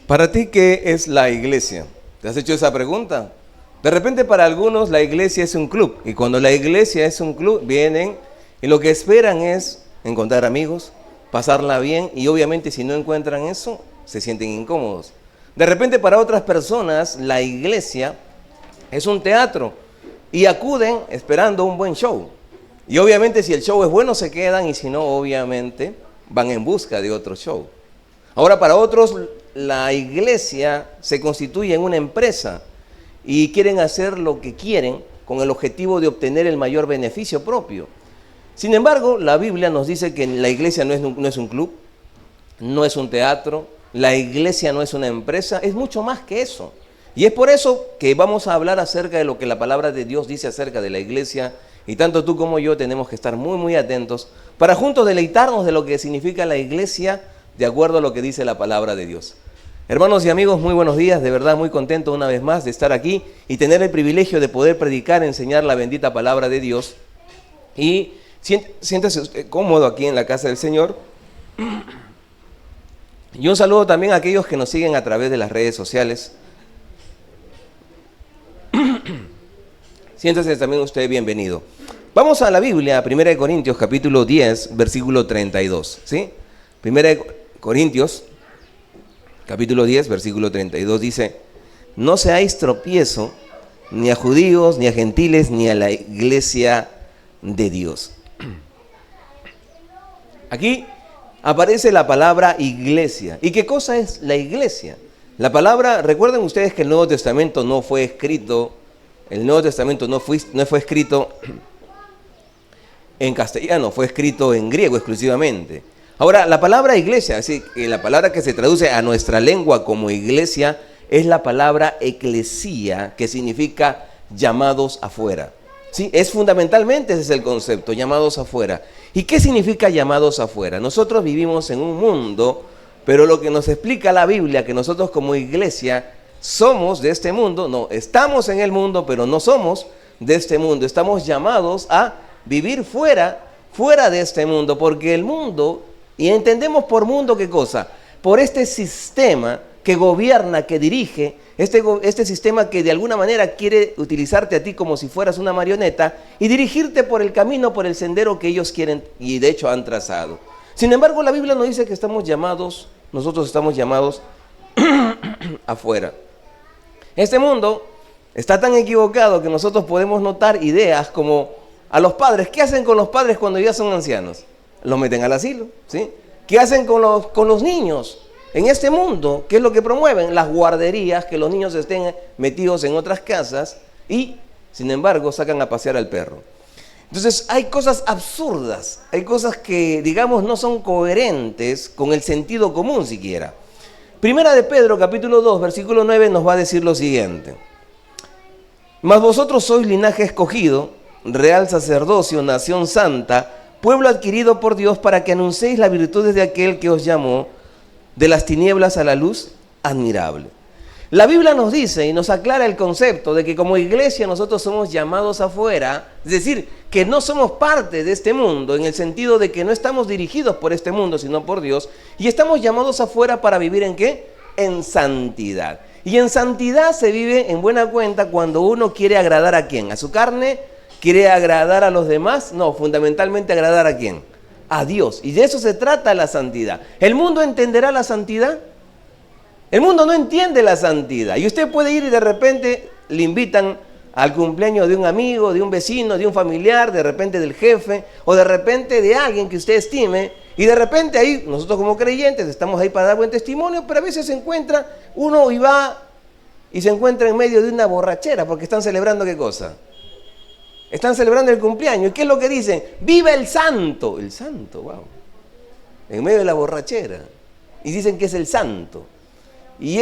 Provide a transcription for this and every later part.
Para ti, ¿qué es la iglesia? ¿Te has hecho esa pregunta? De repente para algunos la iglesia es un club. Y cuando la iglesia es un club, vienen y lo que esperan es encontrar amigos, pasarla bien y obviamente si no encuentran eso, se sienten incómodos. De repente para otras personas la iglesia es un teatro y acuden esperando un buen show. Y obviamente si el show es bueno se quedan y si no, obviamente van en busca de otro show. Ahora para otros la iglesia se constituye en una empresa y quieren hacer lo que quieren con el objetivo de obtener el mayor beneficio propio. Sin embargo, la Biblia nos dice que la iglesia no es un club, no es un teatro, la iglesia no es una empresa, es mucho más que eso. Y es por eso que vamos a hablar acerca de lo que la palabra de Dios dice acerca de la iglesia, y tanto tú como yo tenemos que estar muy atentos para juntos deleitarnos de lo que significa la iglesia de acuerdo a lo que dice la palabra de Dios. Hermanos y amigos, muy buenos días, de verdad muy contento una vez más de estar aquí y tener el privilegio de poder predicar, enseñar la bendita palabra de Dios. Y siéntese usted cómodo aquí en la casa del Señor. Y un saludo también a aquellos que nos siguen a través de las redes sociales. Siéntese también usted bienvenido. Vamos a la Biblia, 1 Corintios capítulo 10, versículo 32. ¿Sí? 1 Corintios capítulo 10, versículo 32 dice: no seáis tropiezo ni a judíos, ni a gentiles, ni a la iglesia de Dios. Aquí aparece la palabra iglesia. ¿Y qué cosa es la iglesia? La palabra, recuerden ustedes que el Nuevo Testamento no fue escrito, el Nuevo Testamento no fue escrito en castellano, fue escrito en griego exclusivamente. Ahora, la palabra iglesia, es decir, la palabra que se traduce a nuestra lengua como iglesia, es la palabra eclesía, que significa llamados afuera. ¿Sí? Es fundamentalmente ese es el concepto, llamados afuera. ¿Y qué significa llamados afuera? Nosotros vivimos en un mundo, pero lo que nos explica la Biblia, que nosotros como iglesia somos de este mundo, no, estamos en el mundo, pero no somos de este mundo. Estamos llamados a vivir fuera de este mundo, porque el mundo, y entendemos por mundo qué cosa, por este sistema que gobierna, que dirige, este sistema que de alguna manera quiere utilizarte a ti como si fueras una marioneta y dirigirte por el camino, por el sendero que ellos quieren y de hecho han trazado. Sin embargo, la Biblia nos dice que nosotros estamos llamados afuera. Este mundo está tan equivocado que nosotros podemos notar ideas como a los padres. ¿Qué hacen con los padres cuando ya son ancianos? Los meten al asilo, ¿sí? ¿Qué hacen con los niños? En este mundo, ¿qué es lo que promueven? Las guarderías, que los niños estén metidos en otras casas y, sin embargo, sacan a pasear al perro. Entonces, hay cosas absurdas, hay cosas que, digamos, no son coherentes con el sentido común siquiera. Primera de Pedro, capítulo 2, versículo 9, nos va a decir lo siguiente: mas vosotros sois linaje escogido, real sacerdocio, nación santa, pueblo adquirido por Dios, para que anunciéis las virtudes de aquel que os llamó de las tinieblas a la luz admirable. La Biblia nos dice y nos aclara el concepto de que como iglesia nosotros somos llamados afuera, es decir, que no somos parte de este mundo, en el sentido de que no estamos dirigidos por este mundo, sino por Dios, y estamos llamados afuera para vivir ¿en qué? En santidad. Y en santidad se vive en buena cuenta cuando uno quiere agradar ¿a quién? ¿A su carne? ¿Quiere agradar a los demás? No, fundamentalmente agradar ¿a quién? A Dios. Y de eso se trata la santidad. ¿El mundo entenderá la santidad? El mundo no entiende la santidad. Y usted puede ir y de repente le invitan al cumpleaños de un amigo, de un vecino, de un familiar, de repente del jefe, o de repente de alguien que usted estime. Y de repente ahí, nosotros como creyentes estamos ahí para dar buen testimonio, pero a veces se encuentra uno y va y se encuentra en medio de una borrachera, porque están celebrando ¿qué cosa? Están celebrando el cumpleaños. ¿Y qué es lo que dicen? ¡Viva el santo! El santo, wow. En medio de la borrachera. Y dicen que es el santo. Y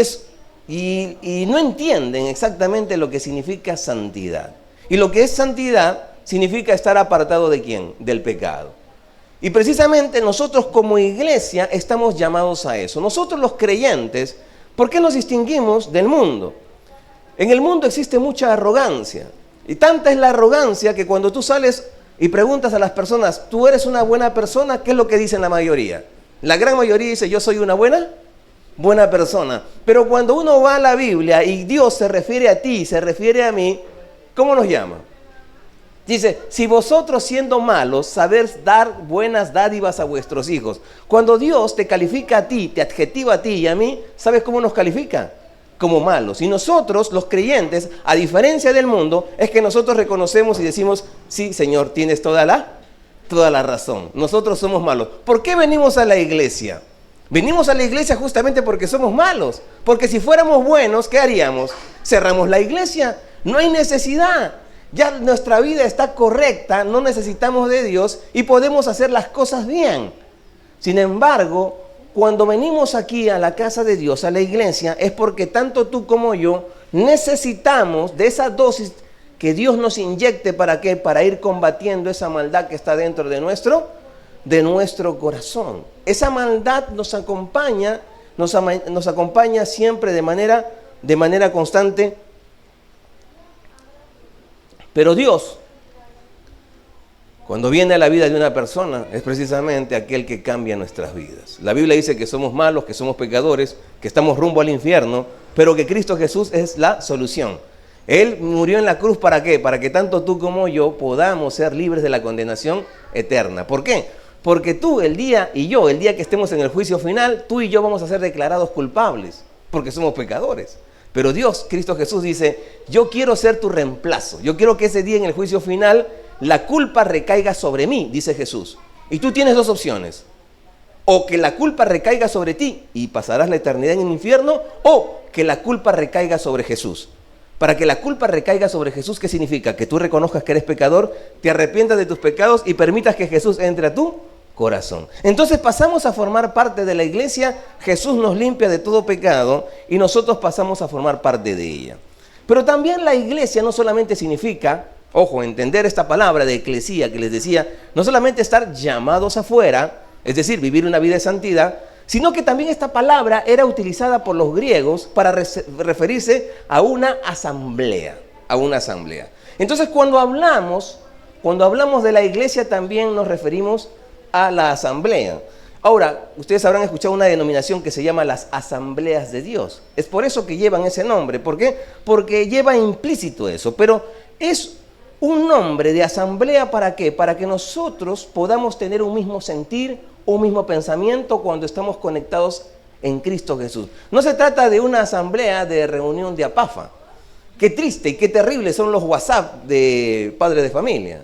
no entienden exactamente lo que significa santidad. Y lo que es santidad significa estar apartado ¿de quién? Del pecado. Y precisamente nosotros como iglesia estamos llamados a eso. Nosotros los creyentes, ¿por qué nos distinguimos del mundo? En el mundo existe mucha arrogancia. Y tanta es la arrogancia que cuando tú sales y preguntas a las personas, ¿tú eres una buena persona? ¿Qué es lo que dicen la mayoría? La gran mayoría dice, yo soy una buena buena persona. Pero cuando uno va a la Biblia y Dios se refiere a ti, se refiere a mí, ¿cómo nos llama? Dice, si vosotros siendo malos sabéis dar buenas dádivas a vuestros hijos. Cuando Dios te califica a ti, te adjetiva a ti y a mí, ¿sabes cómo nos califica? Como malos. Y nosotros, los creyentes, a diferencia del mundo, es que nosotros reconocemos y decimos, sí, Señor, tienes toda la razón. Nosotros somos malos. ¿Por qué venimos a la iglesia? Venimos a la iglesia justamente porque somos malos. Porque si fuéramos buenos, ¿qué haríamos? Cerramos la iglesia. No hay necesidad. Ya nuestra vida está correcta, no necesitamos de Dios y podemos hacer las cosas bien. Sin embargo, cuando venimos aquí a la casa de Dios, a la iglesia, es porque tanto tú como yo necesitamos de esa dosis que Dios nos inyecte. ¿Para qué? Para ir combatiendo esa maldad que está dentro de nuestro corazón. Esa maldad nos acompaña siempre de manera constante. Pero Dios, cuando viene a la vida de una persona, es precisamente aquel que cambia nuestras vidas. La Biblia dice que somos malos, que somos pecadores, que estamos rumbo al infierno, pero que Cristo Jesús es la solución. Él murió en la cruz, ¿para qué? Para que tanto tú como yo podamos ser libres de la condenación eterna. ¿Por qué? Porque tú, el día que estemos en el juicio final, tú y yo vamos a ser declarados culpables, porque somos pecadores. Pero Dios, Cristo Jesús dice, yo quiero ser tu reemplazo. Yo quiero que ese día en el juicio final la culpa recaiga sobre mí, dice Jesús. Y tú tienes dos opciones. O que la culpa recaiga sobre ti y pasarás la eternidad en el infierno, o que la culpa recaiga sobre Jesús. Para que la culpa recaiga sobre Jesús, ¿qué significa? Que tú reconozcas que eres pecador, te arrepientas de tus pecados y permitas que Jesús entre a tu corazón. Entonces pasamos a formar parte de la iglesia, Jesús nos limpia de todo pecado y nosotros pasamos a formar parte de ella. Pero también la iglesia no solamente significa, ojo, entender esta palabra de eclesía que les decía, no solamente estar llamados afuera, es decir, vivir una vida de santidad, sino que también esta palabra era utilizada por los griegos para referirse a una asamblea, Entonces cuando hablamos de la iglesia también nos referimos a la asamblea. Ahora, ustedes habrán escuchado una denominación que se llama las asambleas de Dios. Es por eso que llevan ese nombre. ¿Por qué? Porque lleva implícito eso. Pero es un nombre de asamblea, ¿para qué? Para que nosotros podamos tener un mismo sentir, un mismo pensamiento cuando estamos conectados en Cristo Jesús. No se trata de una asamblea de reunión de apafa. Qué triste y qué terrible son los WhatsApp de padres de familia.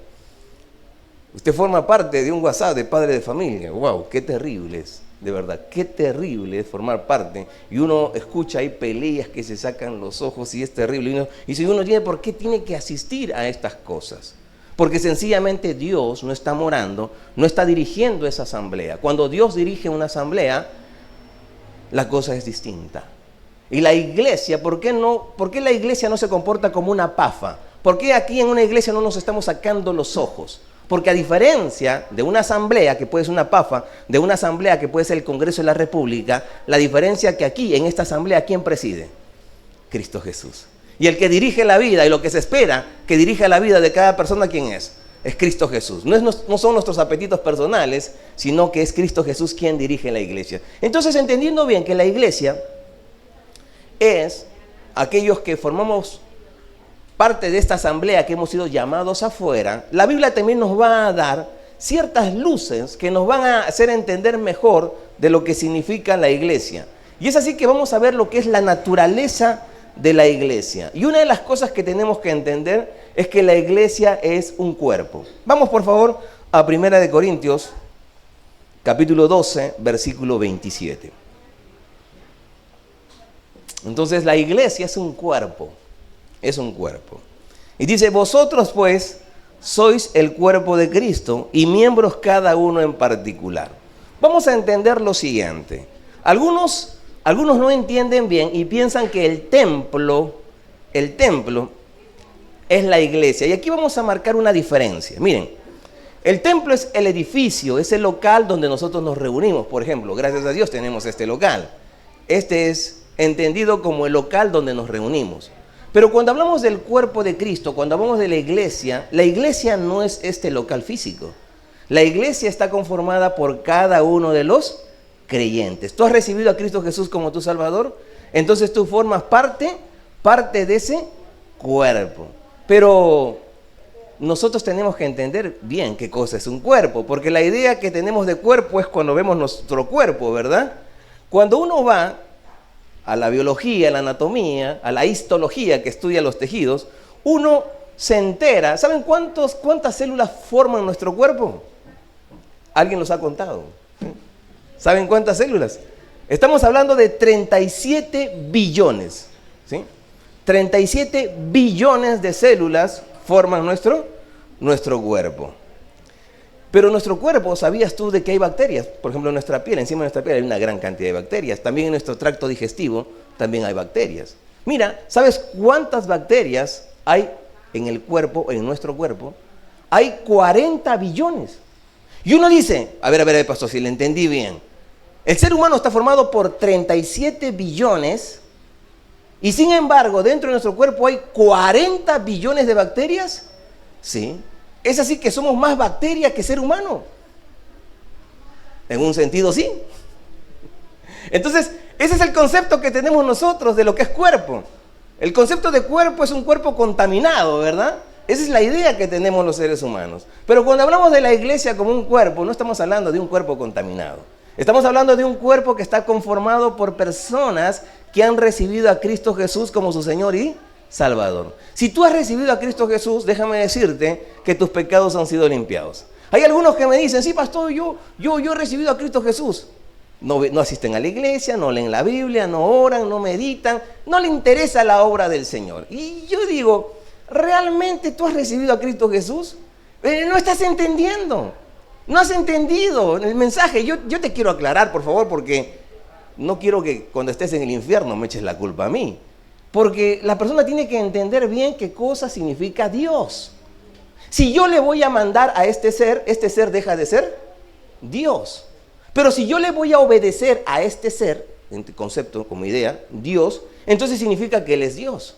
Usted forma parte de un WhatsApp de padre de familia. ¡Wow! ¡Qué terrible es! De verdad, qué terrible es formar parte. Y uno escucha ahí peleas que se sacan los ojos y es terrible. Y si uno tiene, ¿por qué tiene que asistir a estas cosas? Porque sencillamente Dios no está morando, no está dirigiendo esa asamblea. Cuando Dios dirige una asamblea, la cosa es distinta. Y la iglesia, ¿por qué la iglesia no se comporta como una pafa? ¿Por qué aquí en una iglesia no nos estamos sacando los ojos? Porque a diferencia de una asamblea, que puede ser una pafa, de una asamblea que puede ser el Congreso de la República, la diferencia es que aquí, en esta asamblea, ¿quién preside? Cristo Jesús. Y el que dirige la vida y lo que se espera que dirija la vida de cada persona, ¿quién es? Es Cristo Jesús. No son nuestros apetitos personales, sino que es Cristo Jesús quien dirige la iglesia. Entonces, entendiendo bien que la iglesia es aquellos que formamos parte de esta asamblea que hemos sido llamados afuera, la Biblia también nos va a dar ciertas luces que nos van a hacer entender mejor de lo que significa la iglesia. Y es así que vamos a ver lo que es la naturaleza de la iglesia. Y una de las cosas que tenemos que entender es que la iglesia es un cuerpo. Vamos por favor a 1 Corintios, capítulo 12, versículo 27. Entonces la iglesia es un cuerpo. Es un cuerpo. Y dice, vosotros pues sois el cuerpo de Cristo y miembros cada uno en particular. Vamos a entender lo siguiente. Algunos no entienden bien y piensan que el templo es la iglesia. Y aquí vamos a marcar una diferencia. Miren, el templo es el edificio, es el local donde nosotros nos reunimos. Por ejemplo, gracias a Dios tenemos este local. Este es entendido como el local donde nos reunimos. Pero cuando hablamos del cuerpo de Cristo, cuando hablamos de la iglesia no es este local físico. La iglesia está conformada por cada uno de los creyentes. ¿Tú has recibido a Cristo Jesús como tu Salvador? Entonces tú formas parte de ese cuerpo. Pero nosotros tenemos que entender bien qué cosa es un cuerpo, porque la idea que tenemos de cuerpo es cuando vemos nuestro cuerpo, ¿verdad? Cuando uno va a la biología, a la anatomía, a la histología que estudia los tejidos, uno se entera. ¿Saben cuántas células forman nuestro cuerpo? ¿Alguien los ha contado? ¿Saben cuántas células? Estamos hablando de 37 billones, ¿sí? 37 billones de células forman nuestro cuerpo. Pero nuestro cuerpo, ¿sabías tú de que hay bacterias? Por ejemplo, en nuestra piel, encima de nuestra piel hay una gran cantidad de bacterias. También en nuestro tracto digestivo también hay bacterias. Mira, ¿sabes cuántas bacterias hay en el cuerpo, en nuestro cuerpo? Hay 40 billones. Y uno dice, a ver, pastor, si le entendí bien. El ser humano está formado por 37 billones y sin embargo, dentro de nuestro cuerpo hay 40 billones de bacterias. Sí. Es así que somos más bacterias que ser humano. En un sentido, sí. Entonces, ese es el concepto que tenemos nosotros de lo que es cuerpo. El concepto de cuerpo es un cuerpo contaminado, ¿verdad? Esa es la idea que tenemos los seres humanos. Pero cuando hablamos de la iglesia como un cuerpo, no estamos hablando de un cuerpo contaminado. Estamos hablando de un cuerpo que está conformado por personas que han recibido a Cristo Jesús como su Señor y Salvador. Si tú has recibido a Cristo Jesús, déjame decirte que tus pecados han sido limpiados. Hay algunos que me dicen, sí, pastor, yo he recibido a Cristo Jesús. No asisten a la iglesia, no leen la Biblia, no oran, no meditan, no le interesa la obra del Señor. Y yo digo, ¿realmente tú has recibido a Cristo Jesús? No estás entendiendo. No has entendido el mensaje. Yo te quiero aclarar, por favor, porque no quiero que cuando estés en el infierno me eches la culpa a mí. Porque la persona tiene que entender bien qué cosa significa Dios. Si yo le voy a mandar a este ser deja de ser Dios. Pero si yo le voy a obedecer a este ser, en concepto, como idea, Dios, entonces significa que Él es Dios.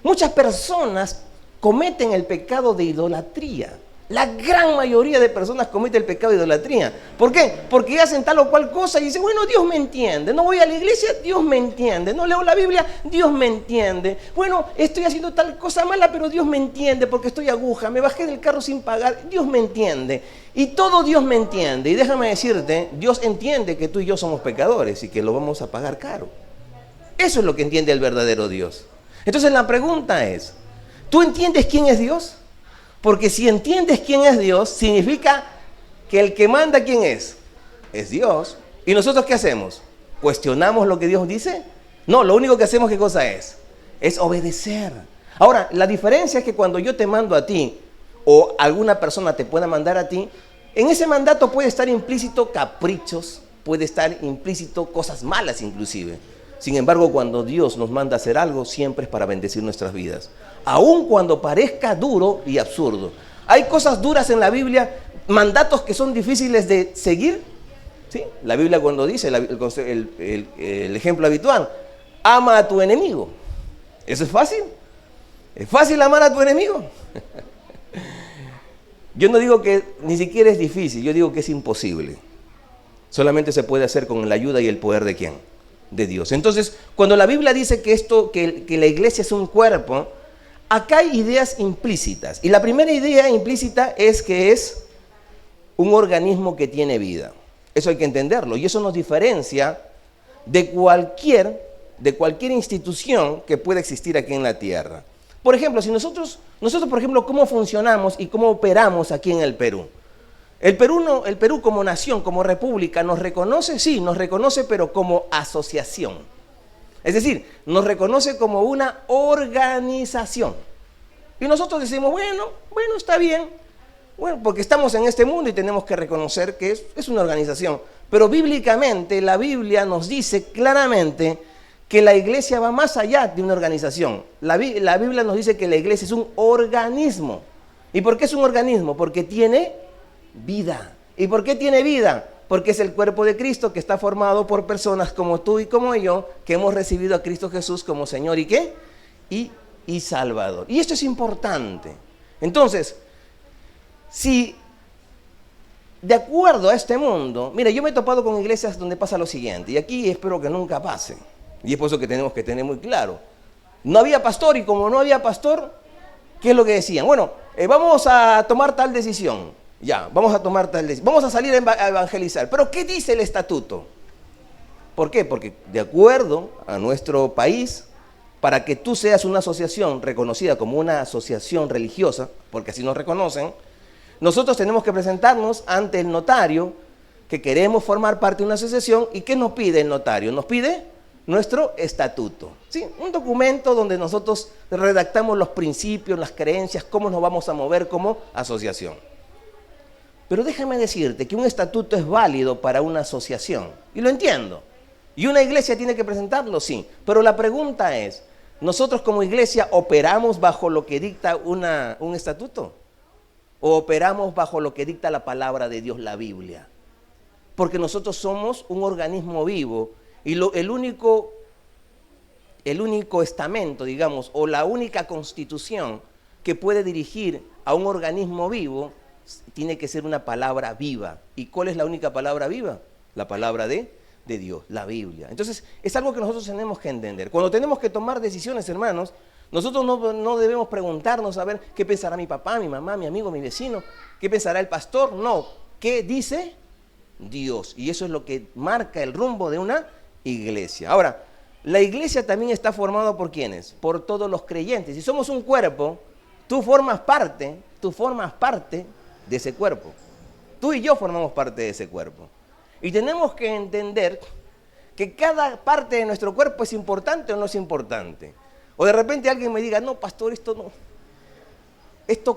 Muchas personas cometen el pecado de idolatría. La gran mayoría de personas comete el pecado de idolatría. ¿Por qué? Porque hacen tal o cual cosa y dicen, bueno, Dios me entiende. No voy a la iglesia, Dios me entiende. No leo la Biblia, Dios me entiende. Bueno, estoy haciendo tal cosa mala, pero Dios me entiende porque estoy aguja. Me bajé del carro sin pagar, Dios me entiende. Y todo Dios me entiende. Y déjame decirte, Dios entiende que tú y yo somos pecadores y que lo vamos a pagar caro. Eso es lo que entiende el verdadero Dios. Entonces la pregunta es, ¿tú entiendes quién es Dios? Porque si entiendes quién es Dios, significa que el que manda, ¿quién es? Es Dios. ¿Y nosotros qué hacemos? ¿Cuestionamos lo que Dios dice? No, lo único que hacemos, ¿qué cosa es? Es obedecer. Ahora, la diferencia es que cuando yo te mando a ti, o alguna persona te pueda mandar a ti, en ese mandato puede estar implícito caprichos, puede estar implícito cosas malas inclusive. Sin embargo, cuando Dios nos manda a hacer algo, siempre es para bendecir nuestras vidas. Aun cuando parezca duro y absurdo. Hay cosas duras en la Biblia, mandatos que son difíciles de seguir. ¿Sí? La Biblia cuando dice, el ejemplo habitual, ama a tu enemigo. ¿Eso es fácil? ¿Es fácil amar a tu enemigo? Yo no digo que ni siquiera es difícil, yo digo que es imposible. Solamente se puede hacer con la ayuda y el poder ¿de quién? De Dios. Entonces, cuando la Biblia dice que la iglesia es un cuerpo, acá hay ideas implícitas. Y la primera idea implícita es que es un organismo que tiene vida. Eso hay que entenderlo. Y eso nos diferencia de cualquier institución que pueda existir aquí en la tierra. Por ejemplo, si nosotros por ejemplo, ¿cómo funcionamos y cómo operamos aquí en el Perú? El Perú como nación, como república, ¿nos reconoce? Sí, nos reconoce, pero como asociación. Es decir, nos reconoce como una organización. Y nosotros decimos, bueno, está bien. Bueno, porque estamos en este mundo y tenemos que reconocer que es una organización. Pero bíblicamente, la Biblia nos dice claramente que la iglesia va más allá de una organización. La Biblia nos dice que la iglesia es un organismo. ¿Y por qué es un organismo? Porque tiene vida. ¿Y por qué tiene vida? Porque es el cuerpo de Cristo que está formado por personas como tú y como yo, que hemos recibido a Cristo Jesús como Señor y ¿qué? Y Salvador. Y esto es importante. Entonces, si de acuerdo a este mundo, mira, yo me he topado con iglesias donde pasa lo siguiente, y aquí espero que nunca pase, y es por eso que tenemos que tener muy claro. No había pastor, y como no había pastor, ¿qué es lo que decían? Bueno, vamos a tomar tal decisión, ya, vamos a tomar tal decisión, vamos a salir a evangelizar, pero ¿qué dice el estatuto? ¿Por qué? Porque de acuerdo a nuestro país, para que tú seas una asociación reconocida como una asociación religiosa, porque así nos reconocen, nosotros tenemos que presentarnos ante el notario que queremos formar parte de una asociación. ¿Y qué nos pide el notario? Nos pide nuestro estatuto, ¿sí? Un documento donde nosotros redactamos los principios, las creencias, cómo nos vamos a mover como asociación. Pero déjame decirte que un estatuto es válido para una asociación, y lo entiendo. ¿Y una iglesia tiene que presentarlo? Sí. Pero la pregunta es, ¿nosotros como iglesia operamos bajo lo que dicta un estatuto? ¿O operamos bajo lo que dicta la palabra de Dios, la Biblia? Porque nosotros somos un organismo vivo y el único estamento, digamos, o la única constitución que puede dirigir a un organismo vivo tiene que ser una palabra viva. ¿Y cuál es la única palabra viva? La palabra de Dios, la Biblia. Entonces, es algo que nosotros tenemos que entender. Cuando tenemos que tomar decisiones, hermanos, nosotros no debemos preguntarnos a ver qué pensará mi papá, mi mamá, mi amigo, mi vecino, qué pensará el pastor. No, ¿qué dice Dios? Y eso es lo que marca el rumbo de una iglesia. Ahora, la iglesia también está formada ¿por quiénes? Por todos los creyentes. Si somos un cuerpo, tú formas parte de ese cuerpo. Tú y yo formamos parte de ese cuerpo. Y tenemos que entender que cada parte de nuestro cuerpo es importante o no es importante. O de repente alguien me diga, no, pastor, esto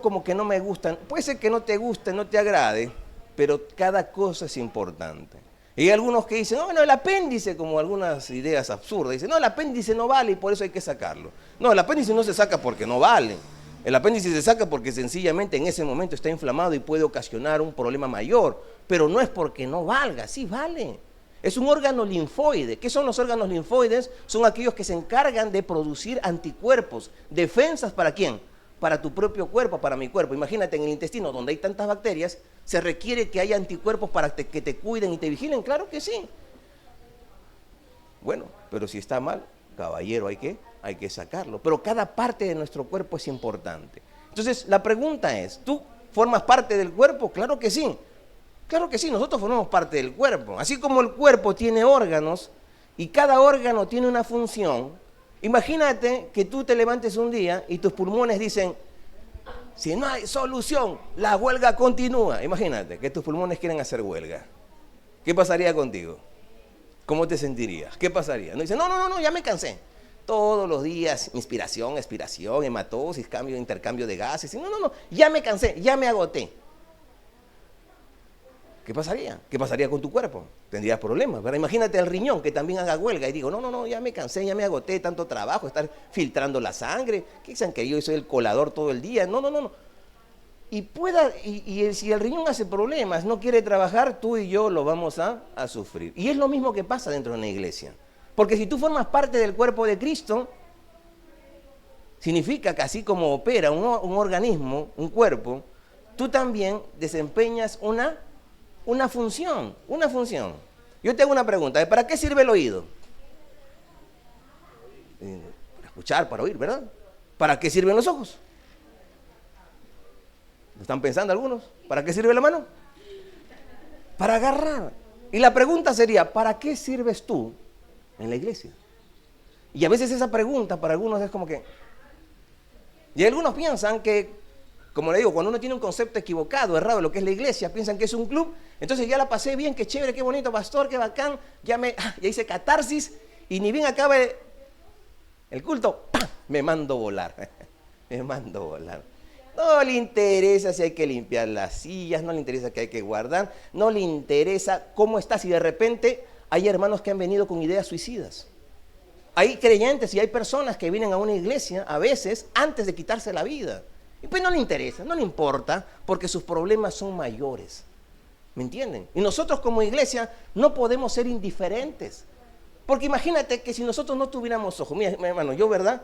como que no me gusta. Puede ser que no te guste, no te agrade, pero cada cosa es importante. Y hay algunos que dicen, no, el apéndice, como algunas ideas absurdas, dicen, no, el apéndice no vale y por eso hay que sacarlo. No, el apéndice no se saca porque no vale. El apéndice se saca porque sencillamente en ese momento está inflamado y puede ocasionar un problema mayor, pero no es porque no valga, sí vale. Es un órgano linfoide. ¿Qué son los órganos linfoides? Son aquellos que se encargan de producir anticuerpos, defensas ¿para quién? Para tu propio cuerpo, para mi cuerpo. Imagínate en el intestino donde hay tantas bacterias, ¿se requiere que haya anticuerpos para que te cuiden y te vigilen? Claro que sí. Bueno, pero si está mal, caballero, hay que sacarlo. Pero cada parte de nuestro cuerpo es importante. Entonces, la pregunta es, ¿tú formas parte del cuerpo? Claro que sí. Claro que sí, nosotros formamos parte del cuerpo. Así como el cuerpo tiene órganos y cada órgano tiene una función, imagínate que tú te levantes un día y tus pulmones dicen, si no hay solución, la huelga continúa. Imagínate que tus pulmones quieren hacer huelga. ¿Qué pasaría contigo? ¿Cómo te sentirías? ¿Qué pasaría? No dice, no, ya me cansé. Todos los días, inspiración, expiración, hematosis, intercambio de gases. No, ya me cansé, ya me agoté. ¿Qué pasaría? ¿Qué pasaría con tu cuerpo? Tendrías problemas, ¿verdad? Imagínate el riñón que también haga huelga y digo, no, ya me cansé, ya me agoté, tanto trabajo, estar filtrando la sangre. ¿Qué dicen que yo soy el colador todo el día? No. Y si el riñón hace problemas, no quiere trabajar, tú y yo lo vamos a sufrir. Y es lo mismo que pasa dentro de una iglesia. Porque si tú formas parte del cuerpo de Cristo, significa que así como opera un organismo, un cuerpo, tú también desempeñas una función. Yo te hago una pregunta, ¿para qué sirve el oído? Para escuchar, para oír, ¿verdad? ¿Para qué sirven los ojos? ¿Lo están pensando algunos? ¿Para qué sirve la mano? Para agarrar. Y la pregunta sería, ¿para qué sirves tú en la iglesia? Y a veces esa pregunta para algunos es como que... Y algunos piensan que, como le digo, cuando uno tiene un concepto equivocado, errado de lo que es la iglesia, piensan que es un club, entonces ya la pasé bien, qué chévere, qué bonito, pastor, qué bacán, ya hice catarsis y ni bien acabe el culto, ¡pam!, me mando volar. No le interesa si hay que limpiar las sillas, no le interesa que hay que guardar, no le interesa cómo estás y de repente hay hermanos que han venido con ideas suicidas. Hay creyentes y hay personas que vienen a una iglesia a veces antes de quitarse la vida. Y pues no le interesa, no le importa, porque sus problemas son mayores. ¿Me entienden? Y nosotros como iglesia no podemos ser indiferentes. Porque imagínate que si nosotros no tuviéramos ojos, mira, hermano, yo, ¿verdad?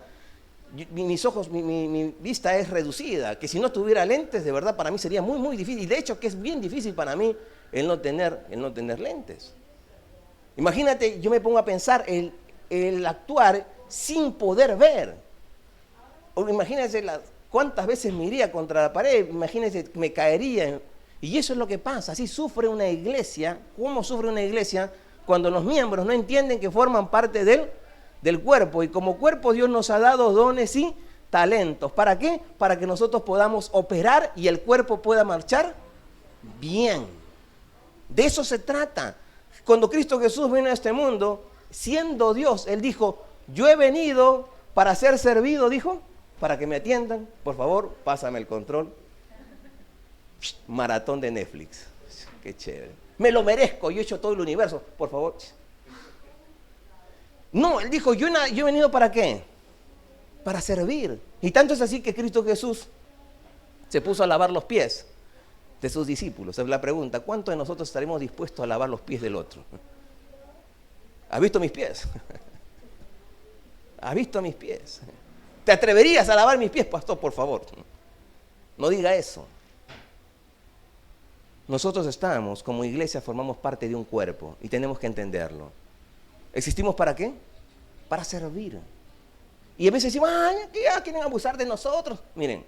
Mis ojos, mi vista es reducida, que si no tuviera lentes, de verdad, para mí sería muy, muy difícil. Y de hecho que es bien difícil para mí el no tener lentes. Imagínate, yo me pongo a pensar el actuar sin poder ver. O imagínense cuántas veces me iría contra la pared, imagínense, me caería. Y eso es lo que pasa, así sufre una iglesia. ¿Cómo sufre una iglesia? Cuando los miembros no entienden que forman parte del cuerpo. Y como cuerpo Dios nos ha dado dones y talentos. ¿Para qué? Para que nosotros podamos operar y el cuerpo pueda marchar bien. De eso se trata. Cuando Cristo Jesús vino a este mundo, siendo Dios, Él dijo, yo he venido para ser servido, dijo, para que me atiendan. Por favor, pásame el control. Maratón de Netflix. Qué chévere. Me lo merezco, yo he hecho todo el universo. Por favor. No, Él dijo, yo he venido ¿para qué? Para servir. Y tanto es así que Cristo Jesús se puso a lavar los pies de sus discípulos. Es la pregunta, ¿cuántos de nosotros estaremos dispuestos a lavar los pies del otro? ¿Has visto mis pies? ¿Has visto mis pies? ¿Te atreverías a lavar mis pies, pastor? Por favor, no diga eso. Nosotros estamos, como iglesia, formamos parte de un cuerpo y tenemos que entenderlo. ¿Existimos para qué? Para servir. Y a veces decimos, ay, ya quieren abusar de nosotros. Miren,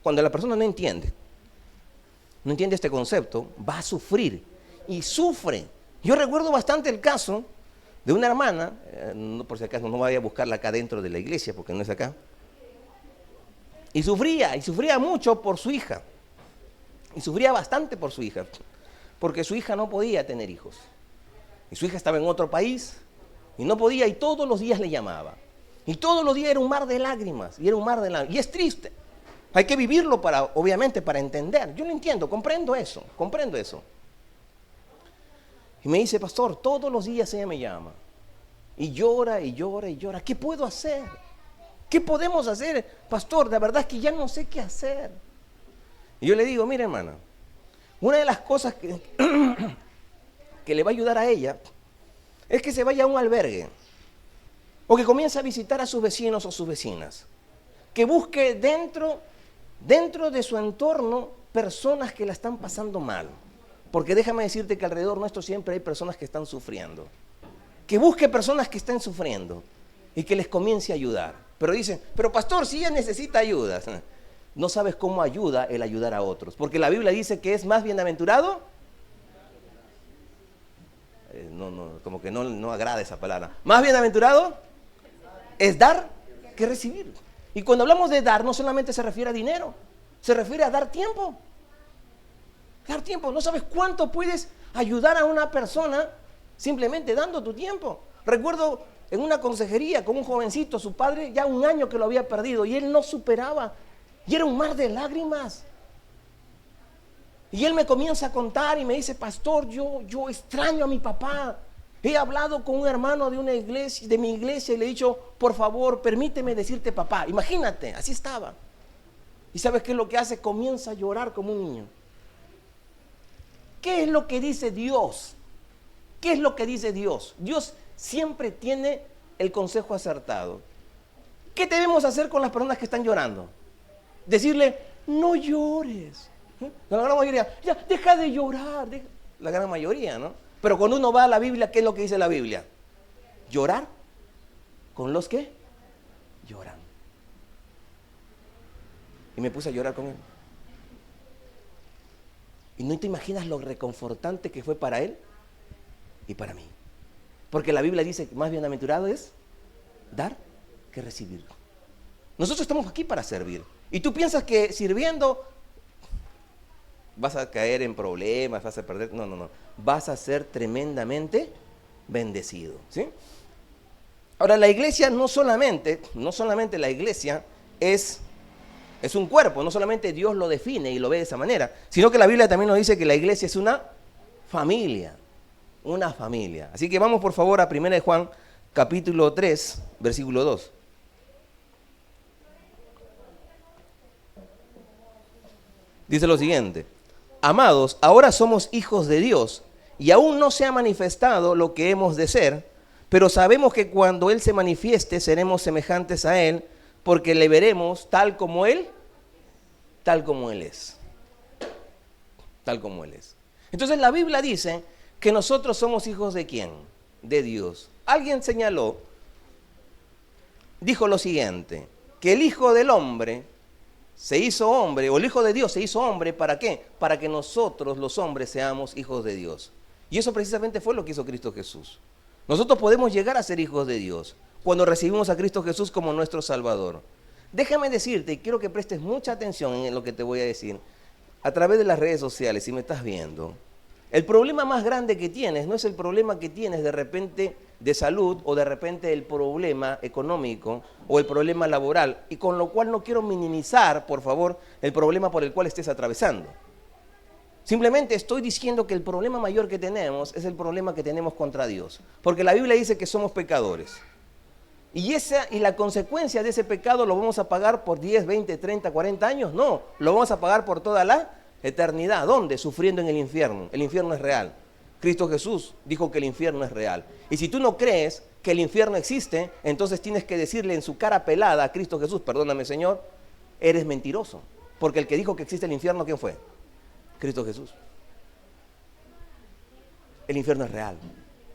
cuando la persona no entiende este concepto, va a sufrir. Y sufre. Yo recuerdo bastante el caso de una hermana, por si acaso no vaya a buscarla acá dentro de la iglesia, porque no es acá. Y sufría mucho por su hija. Y sufría bastante por su hija, porque su hija no podía tener hijos. Y su hija estaba en otro país y no podía, y todos los días le llamaba. Y todos los días era un mar de lágrimas, y y es triste. Hay que vivirlo obviamente, para entender. Yo lo entiendo, comprendo eso. Y me dice, pastor, todos los días ella me llama. Y llora, y llora, y llora. ¿Qué puedo hacer? ¿Qué podemos hacer? Pastor, la verdad es que ya no sé qué hacer. Y yo le digo, mira hermana, una de las cosas que le va a ayudar a ella es que se vaya a un albergue o que comience a visitar a sus vecinos o sus vecinas, que busque dentro de su entorno personas que la están pasando mal, porque déjame decirte que alrededor nuestro siempre hay personas que están sufriendo, que busque personas que estén sufriendo y que les comience a ayudar. Pero dicen, pero pastor, si ella necesita ayuda. No sabes cómo ayuda el ayudar a otros. Porque la Biblia dice que es más bienaventurado. Como que no agrada esa palabra. Más bienaventurado es dar que recibir. Y cuando hablamos de dar, no solamente se refiere a dinero, se refiere a dar tiempo. Dar tiempo. No sabes cuánto puedes ayudar a una persona simplemente dando tu tiempo. Recuerdo en una consejería con un jovencito, su padre ya 1 año que lo había perdido y él no superaba. Y era un mar de lágrimas. Y él me comienza a contar y me dice, pastor, yo extraño a mi papá. He hablado con un hermano de mi iglesia y le he dicho, por favor, permíteme decirte papá. Imagínate, así estaba. ¿Y sabes qué es lo que hace? Comienza a llorar como un niño. ¿Qué es lo que dice Dios? ¿Qué es lo que dice Dios? Dios siempre tiene el consejo acertado. ¿Qué debemos hacer con las personas que están llorando? Decirle, no llores. La gran mayoría, ya, deja de llorar. La gran mayoría, ¿no? Pero cuando uno va a la Biblia, ¿qué es lo que dice la Biblia? Llorar con los que lloran. Y me puse a llorar con él. Y no te imaginas lo reconfortante que fue para él y para mí. Porque la Biblia dice que más bienaventurado es dar que recibir. Nosotros estamos aquí para servir. Y tú piensas que sirviendo vas a caer en problemas, vas a perder. No. Vas a ser tremendamente bendecido, ¿sí? Ahora, la iglesia no solamente la iglesia es un cuerpo, no solamente Dios lo define y lo ve de esa manera, sino que la Biblia también nos dice que la iglesia es una familia. Así que vamos por favor a 1 Juan capítulo 3, versículo 2. Dice lo siguiente: amados, ahora somos hijos de Dios y aún no se ha manifestado lo que hemos de ser, pero sabemos que cuando Él se manifieste seremos semejantes a Él, porque le veremos tal como Él es. Entonces la Biblia dice que nosotros somos hijos ¿de quién? De Dios. Alguien señaló, dijo lo siguiente, que el Hijo del Hombre se hizo hombre, o el Hijo de Dios se hizo hombre, ¿para qué? Para que nosotros los hombres seamos hijos de Dios. Y eso precisamente fue lo que hizo Cristo Jesús. Nosotros podemos llegar a ser hijos de Dios cuando recibimos a Cristo Jesús como nuestro Salvador. Déjame decirte, y quiero que prestes mucha atención en lo que te voy a decir, a través de las redes sociales, si me estás viendo, el problema más grande que tienes no es el problema que tienes de repente de salud o de repente el problema económico o el problema laboral, y con lo cual no quiero minimizar, por favor, el problema por el cual estés atravesando. Simplemente estoy diciendo que el problema mayor que tenemos es el problema que tenemos contra Dios, porque la Biblia dice que somos pecadores. Y la consecuencia de ese pecado lo vamos a pagar por 10, 20, 30, 40 años. No, lo vamos a pagar por toda la eternidad. ¿Dónde? Sufriendo en el infierno. El infierno es real. Cristo Jesús dijo que el infierno es real. Y si tú no crees que el infierno existe, entonces tienes que decirle en su cara pelada a Cristo Jesús, perdóname Señor, eres mentiroso. Porque el que dijo que existe el infierno, ¿quién fue? Cristo Jesús. El infierno es real.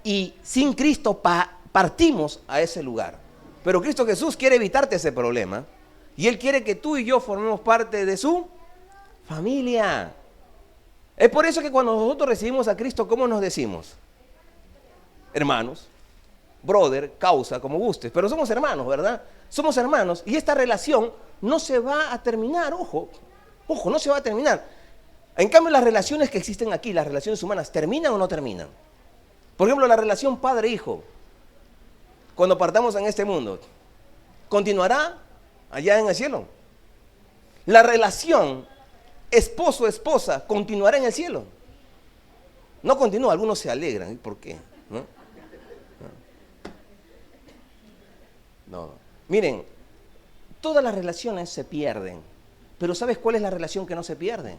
Y sin Cristo partimos a ese lugar. Pero Cristo Jesús quiere evitarte ese problema. Y Él quiere que tú y yo formemos parte de su familia. Es por eso que cuando nosotros recibimos a Cristo, ¿cómo nos decimos? Hermanos, brother, causa, como gustes. Pero somos hermanos, ¿verdad? Somos hermanos. Y esta relación no se va a terminar, ojo, no se va a terminar. En cambio, las relaciones que existen aquí, las relaciones humanas, ¿terminan o no terminan? Por ejemplo, la relación padre-hijo. Cuando partamos en este mundo, ¿continuará allá en el cielo? La relación esposo-esposa continuará en el cielo. No continúa, algunos se alegran. ¿Por qué? No. Miren, todas las relaciones se pierden, pero ¿sabes cuál es la relación que no se pierde?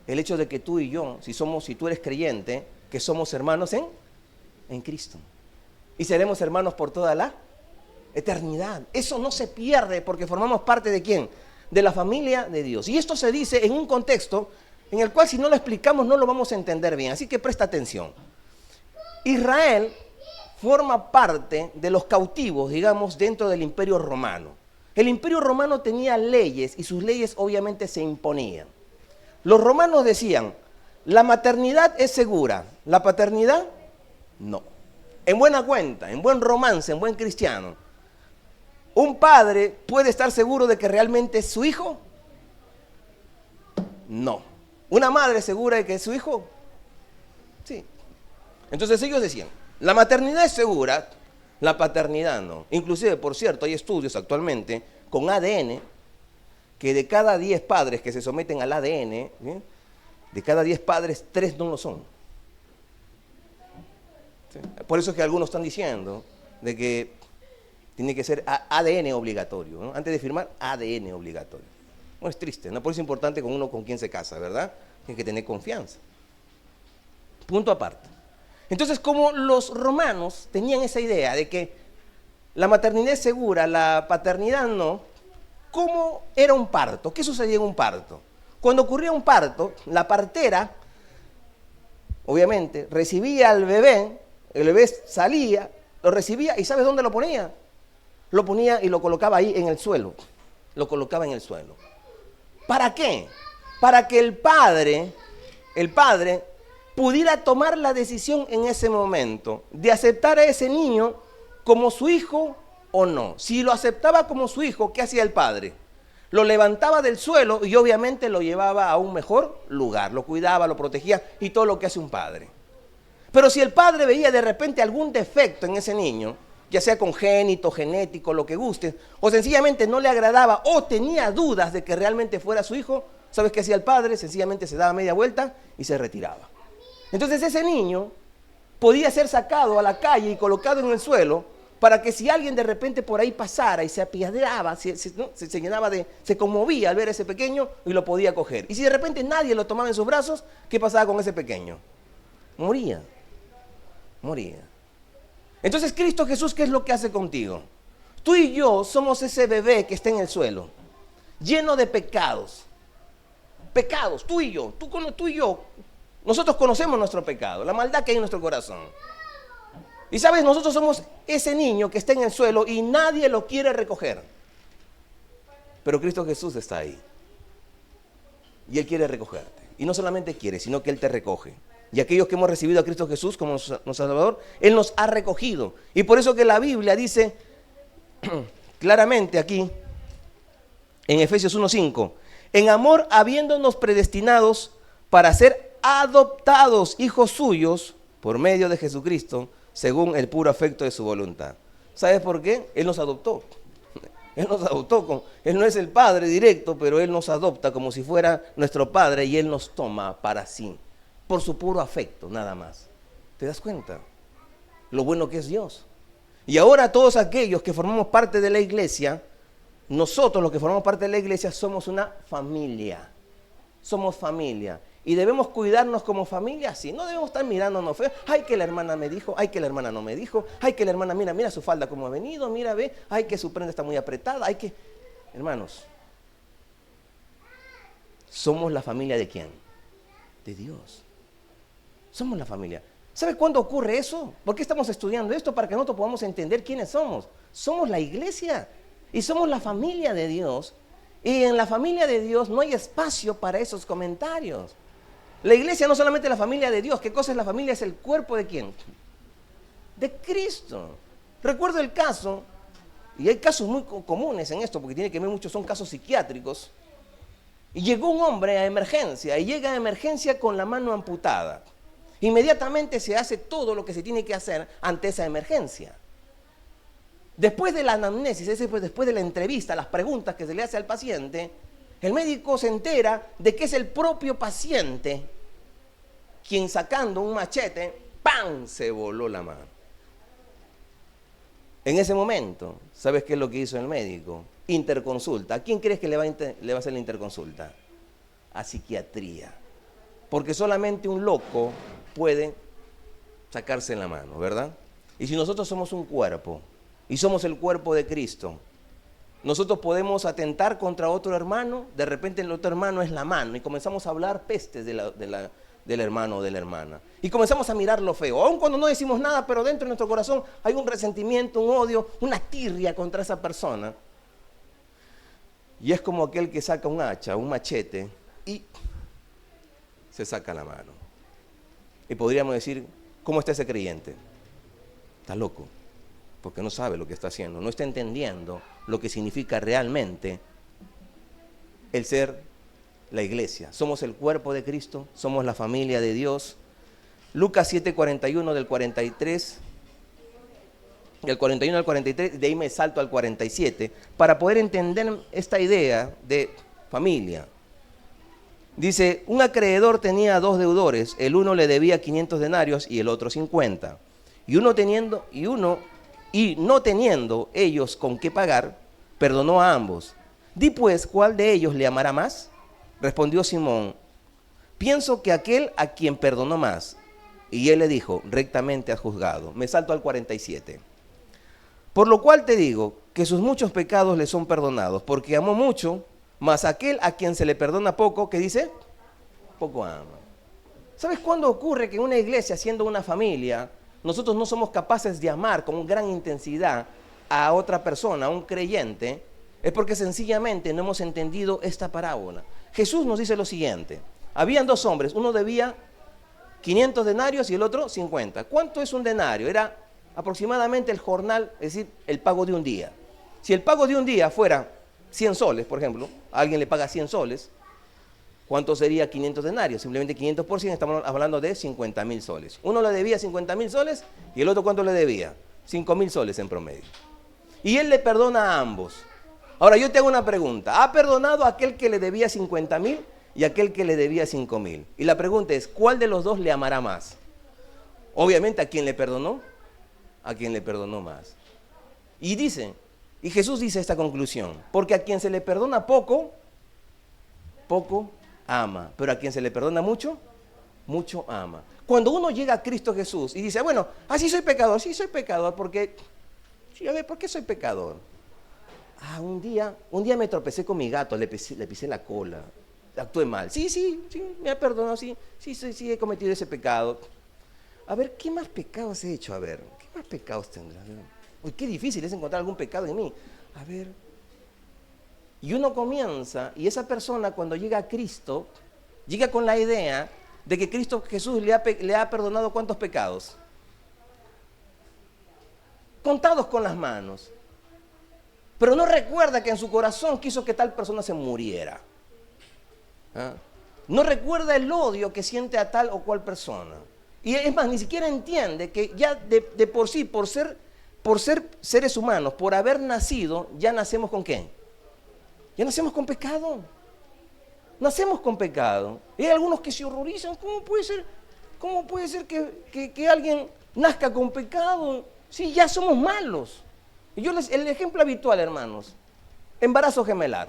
El hecho de que tú y yo, si tú eres creyente, que somos hermanos en Cristo. Y seremos hermanos por toda la eternidad. Eso no se pierde porque formamos parte ¿de quién? De la familia de Dios. Y esto se dice en un contexto en el cual si no lo explicamos no lo vamos a entender bien. Así que presta atención. Israel forma parte de los cautivos, digamos, dentro del Imperio Romano. El Imperio Romano tenía leyes y sus leyes obviamente se imponían. Los romanos decían, la maternidad es segura, la paternidad no. En buena cuenta, en buen romance, en buen cristiano, ¿un padre puede estar seguro de que realmente es su hijo? No. ¿Una madre segura de que es su hijo? Sí. Entonces ellos decían, la maternidad es segura, la paternidad no. Inclusive, por cierto, hay estudios actualmente con ADN, que de cada 10 padres que se someten al ADN, de cada 10 padres, 3 no lo son. ¿Sí? Por eso es que algunos están diciendo de que tiene que ser ADN obligatorio, ¿no? Antes de firmar, ADN obligatorio. Bueno, es triste, ¿no? Por eso es importante con uno con quien se casa, ¿verdad? Tiene que tener confianza. Punto aparte. Entonces, como los romanos tenían esa idea de que la maternidad es segura, la paternidad no, ¿cómo era un parto? ¿Qué sucedía en un parto? Cuando ocurría un parto, la partera, obviamente, recibía al bebé, el bebé salía, lo recibía y ¿sabes dónde lo ponía? Lo ponía y lo colocaba ahí en el suelo. Lo colocaba en el suelo. ¿Para qué? Para que el padre pudiera tomar la decisión en ese momento de aceptar a ese niño como su hijo o no. Si lo aceptaba como su hijo, ¿qué hacía el padre? Lo levantaba del suelo y obviamente lo llevaba a un mejor lugar. Lo cuidaba, lo protegía y todo lo que hace un padre. Pero si el padre veía de repente algún defecto en ese niño, ya sea congénito, genético, lo que guste, o sencillamente no le agradaba o tenía dudas de que realmente fuera su hijo, ¿sabes qué hacía el padre? Sencillamente se daba media vuelta y se retiraba. Entonces ese niño podía ser sacado a la calle y colocado en el suelo para que si alguien de repente por ahí pasara y se apiadeaba, se llenaba se conmovía al ver a ese pequeño y lo podía coger. Y si de repente nadie lo tomaba en sus brazos, ¿qué pasaba con ese pequeño? Moría. Entonces Cristo Jesús, ¿qué es lo que hace contigo? Tú y yo somos ese bebé que está en el suelo, lleno de pecados. Pecados, tú y yo. Nosotros conocemos nuestro pecado, la maldad que hay en nuestro corazón. Y sabes, nosotros somos ese niño que está en el suelo y nadie lo quiere recoger. Pero Cristo Jesús está ahí. Y Él quiere recogerte. Y no solamente quiere, sino que Él te recoge. Y aquellos que hemos recibido a Cristo Jesús como nuestro Salvador, Él nos ha recogido. Y por eso que la Biblia dice claramente aquí, en Efesios 1:5, en amor habiéndonos predestinados para ser adoptados hijos suyos por medio de Jesucristo, según el puro afecto de su voluntad. ¿Sabes por qué? Él nos adoptó. Él nos adoptó. Él no es el padre directo, pero Él nos adopta como si fuera nuestro padre y Él nos toma para sí, por su puro afecto, nada más. ¿Te das cuenta? Lo bueno que es Dios. Y ahora todos aquellos que formamos parte de la iglesia, nosotros los que formamos parte de la iglesia somos una familia. Somos familia. Y debemos cuidarnos como familia así. No debemos estar mirándonos feo. Ay, que la hermana me dijo. Ay, que la hermana no me dijo. Ay, que la hermana, mira su falda como ha venido. Mira, ve. Ay, que su prenda está muy apretada. Ay, que... Hermanos, somos la familia ¿de quién? De Dios. Somos la familia. ¿Sabe cuándo ocurre eso? ¿Por qué estamos estudiando esto? Para que nosotros podamos entender quiénes somos. Somos la iglesia. Y somos la familia de Dios. Y en la familia de Dios no hay espacio para esos comentarios. La iglesia no solamente es la familia de Dios. ¿Qué cosa es la familia? Es el cuerpo ¿de quién? De Cristo. Recuerdo el caso, y hay casos muy comunes en esto, porque tiene que ver mucho, son casos psiquiátricos. Y llegó un hombre a emergencia, y llega a emergencia con la mano amputada. Inmediatamente se hace todo lo que se tiene que hacer ante esa emergencia. Después de la anamnesis, después de la entrevista, las preguntas que se le hace al paciente, el médico se entera de que es el propio paciente quien, sacando un machete, ¡pam!, se voló la mano. En ese momento, ¿sabes qué es lo que hizo el médico? Interconsulta. ¿A quién crees que le va a hacer la interconsulta? A psiquiatría. Porque solamente un loco puede sacarse la mano, ¿verdad? Y si nosotros somos un cuerpo, y somos el cuerpo de Cristo, nosotros podemos atentar contra otro hermano, de repente el otro hermano es la mano, y comenzamos a hablar pestes del hermano o de la hermana. Y comenzamos a mirarlo feo, aun cuando no decimos nada, pero dentro de nuestro corazón hay un resentimiento, un odio, una tirria contra esa persona. Y es como aquel que saca un hacha, un machete, y se saca la mano. Y podríamos decir, ¿cómo está ese creyente? Está loco, porque no sabe lo que está haciendo, no está entendiendo lo que significa realmente el ser la iglesia. Somos el cuerpo de Cristo, somos la familia de Dios. Lucas 7:41 del 43, del 41 al 43, de ahí me salto al 47, para poder entender esta idea de familia. Dice, un acreedor tenía 2 deudores, el uno le debía 500 denarios y el otro 50. Y no teniendo ellos con qué pagar, perdonó a ambos. Di pues, ¿cuál de ellos le amará más? Respondió Simón, pienso que aquel a quien perdonó más. Y él le dijo, rectamente has juzgado. Me salto al 47. Por lo cual te digo que sus muchos pecados le son perdonados, porque amó mucho, mas aquel a quien se le perdona poco, ¿qué dice? Poco ama. ¿Sabes cuándo ocurre que en una iglesia, siendo una familia, nosotros no somos capaces de amar con gran intensidad a otra persona, a un creyente? Es porque sencillamente no hemos entendido esta parábola. Jesús nos dice lo siguiente: habían 2 hombres, uno debía 500 denarios y el otro 50. ¿Cuánto es un denario? Era aproximadamente el jornal, es decir, el pago de un día. Si el pago de un día fuera 100 soles, por ejemplo, a alguien le paga 100 soles, ¿cuánto sería 500 denarios? Simplemente 500 por 100, estamos hablando de 50.000 soles. Uno le debía 50.000 soles y el otro, ¿cuánto le debía? 5.000 soles en promedio. Y él le perdona a ambos. Ahora yo te hago una pregunta. ¿Ha perdonado a aquel que le debía 50.000 y a aquel que le debía 5.000? Y la pregunta es, ¿cuál de los dos le amará más? Obviamente a quien le perdonó, a quien le perdonó más. Y Jesús dice esta conclusión: porque a quien se le perdona poco, poco ama, pero a quien se le perdona mucho, mucho ama. Cuando uno llega a Cristo Jesús y dice, bueno, así soy pecador, sí soy pecador, porque, sí, a ver, ¿por qué soy pecador? Un día me tropecé con mi gato, le pisé la cola. actué mal. Sí, me ha perdonado, sí, he cometido ese pecado. A ver, ¿qué más pecados he hecho? A ver, ¿qué más pecados tendrá? Uy, qué difícil es encontrar algún pecado en mí. A ver. Y uno comienza, y esa persona cuando llega a Cristo, llega con la idea de que Cristo Jesús le ha perdonado ¿cuántos pecados? Contados con las manos. Pero no recuerda que en su corazón quiso que tal persona se muriera. ¿Ah? No recuerda el odio que siente a tal o cual persona. Y es más, ni siquiera entiende que ya de por sí, por ser seres humanos, por haber nacido, ya nacemos ¿con qué? Ya nacemos con pecado. Nacemos con pecado. Y hay algunos que se horrorizan. ¿Cómo puede ser que alguien nazca con pecado? Sí, ya somos malos. Y el ejemplo habitual, hermanos, embarazo gemelar.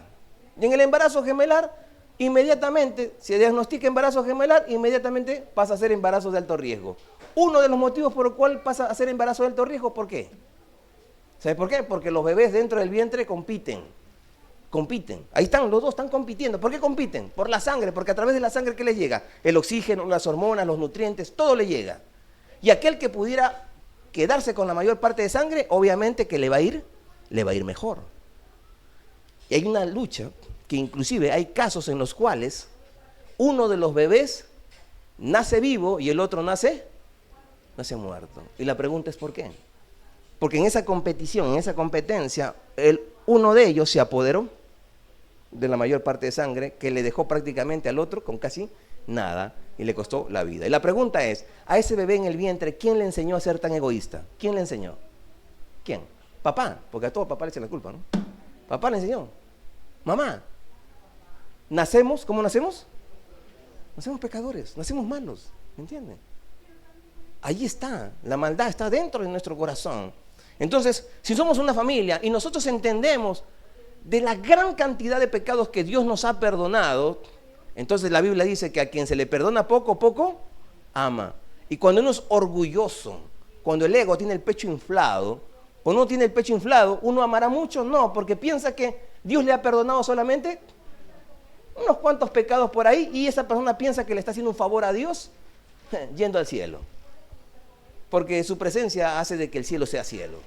Y en el embarazo gemelar, inmediatamente, se diagnostica embarazo gemelar, inmediatamente pasa a ser embarazo de alto riesgo. Uno de los motivos por el cual pasa a ser embarazo de alto riesgo, ¿por qué? ¿Sabe por qué? Porque los bebés dentro del vientre compiten. Ahí están, los dos están compitiendo. ¿Por qué compiten? Por la sangre, porque a través de la sangre, ¿qué les llega? El oxígeno, las hormonas, los nutrientes, todo le llega. Y aquel que pudiera quedarse con la mayor parte de sangre, obviamente que le va a ir mejor. Y hay una lucha que inclusive hay casos en los cuales uno de los bebés nace vivo y el otro nace muerto. Y la pregunta es ¿por qué? Porque en esa competición, en esa competencia, uno de ellos se apoderó de la mayor parte de sangre que le dejó prácticamente al otro con casi nada y le costó la vida. Y la pregunta es, a ese bebé en el vientre, ¿quién le enseñó a ser tan egoísta? ¿Quién le enseñó? ¿Quién? Papá, porque a todo papá le echa la culpa, ¿no? Papá le enseñó. Mamá. ¿Nacemos? ¿Cómo nacemos? Nacemos pecadores, nacemos malos, ¿me entienden? Ahí está, la maldad está dentro de nuestro corazón. Entonces, si somos una familia y nosotros entendemos de la gran cantidad de pecados que Dios nos ha perdonado, entonces la Biblia dice que a quien se le perdona poco, poco ama. Y cuando uno es orgulloso, cuando el ego tiene el pecho inflado, o no tiene el pecho inflado, ¿uno amará mucho? No, porque piensa que Dios le ha perdonado solamente unos cuantos pecados por ahí y esa persona piensa que le está haciendo un favor a Dios yendo al cielo. Porque su presencia hace de que el cielo sea cielo.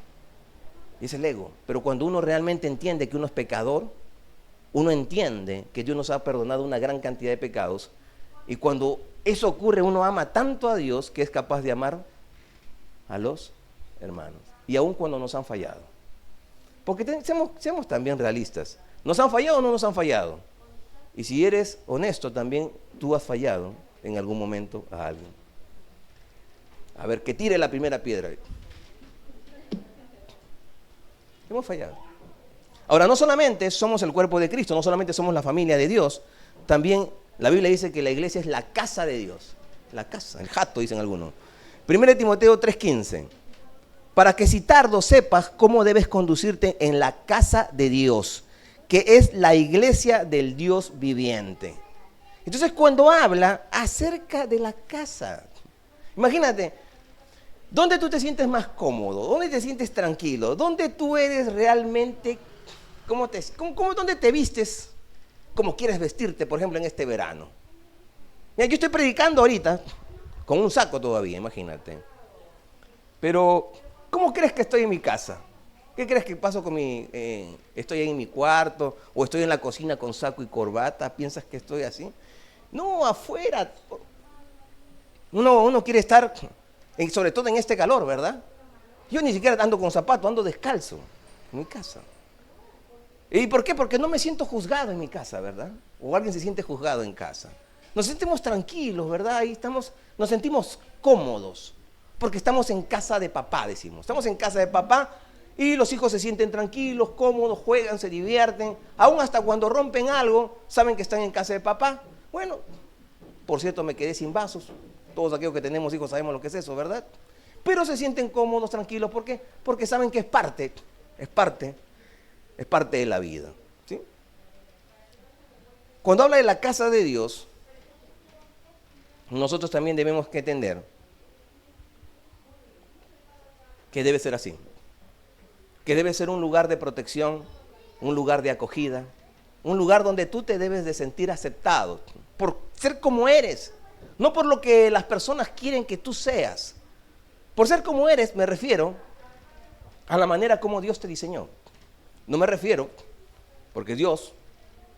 Y es el ego. Pero cuando uno realmente entiende que uno es pecador, uno entiende que Dios nos ha perdonado una gran cantidad de pecados. Y cuando eso ocurre, uno ama tanto a Dios que es capaz de amar a los hermanos. Y aun cuando nos han fallado. Porque seamos también realistas. ¿Nos han fallado o no nos han fallado? Y si eres honesto, también tú has fallado en algún momento a alguien. A ver, que tire la primera piedra. Hemos fallado. Ahora, no solamente somos el cuerpo de Cristo, no solamente somos la familia de Dios, también la Biblia dice que la iglesia es la casa de Dios. La casa, el jato, dicen algunos. 1 Timoteo 3:15. Para que si tardo sepas cómo debes conducirte en la casa de Dios, que es la iglesia del Dios viviente. Entonces, cuando habla acerca de la casa, imagínate, ¿dónde tú te sientes más cómodo? ¿Dónde te sientes tranquilo? ¿Dónde tú eres realmente, dónde te vistes como quieres vestirte, por ejemplo, en este verano? Mira, yo estoy predicando ahorita con un saco todavía, imagínate. Pero, ¿cómo crees que estoy en mi casa? ¿Qué crees que paso con estoy ahí en mi cuarto o estoy en la cocina con saco y corbata? ¿Piensas que estoy así? No, afuera. Uno quiere estar, sobre todo en este calor, ¿verdad? Yo ni siquiera ando con zapatos, ando descalzo en mi casa. ¿Y por qué? Porque no me siento juzgado en mi casa, ¿verdad? O alguien se siente juzgado en casa. Nos sentimos tranquilos, ¿verdad? Ahí nos sentimos cómodos, porque estamos en casa de papá, decimos. Estamos en casa de papá y los hijos se sienten tranquilos, cómodos, juegan, se divierten. Aún hasta cuando rompen algo, saben que están en casa de papá. Bueno, por cierto, me quedé sin vasos. Todos aquellos que tenemos hijos sabemos lo que es eso, ¿verdad? Pero se sienten cómodos, tranquilos. ¿Por qué? Porque saben que es parte de la vida, ¿sí? Cuando habla de la casa de Dios, nosotros también debemos que entender que debe ser así. Que debe ser un lugar de protección, un lugar de acogida, un lugar donde tú te debes de sentir aceptado, por ser como eres, no por lo que las personas quieren que tú seas. Por ser como eres me refiero a la manera como Dios te diseñó. No me refiero, porque Dios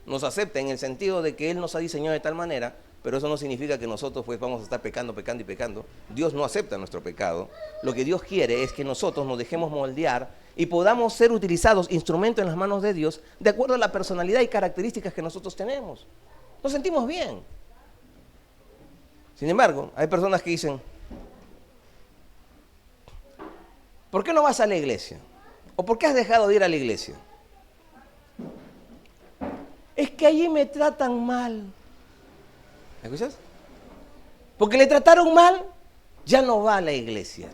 nos acepta en el sentido de que Él nos ha diseñado de tal manera, pero eso no significa que nosotros pues vamos a estar pecando, pecando y pecando. Dios no acepta nuestro pecado. Lo que Dios quiere es que nosotros nos dejemos moldear y podamos ser utilizados, instrumentos en las manos de Dios, de acuerdo a la personalidad y características que nosotros tenemos. Nos sentimos bien. Sin embargo, hay personas que dicen, ¿por qué no vas a la iglesia? ¿O por qué has dejado de ir a la iglesia? Es que allí me tratan mal. ¿Me escuchas? Porque le trataron mal, ya no va a la iglesia.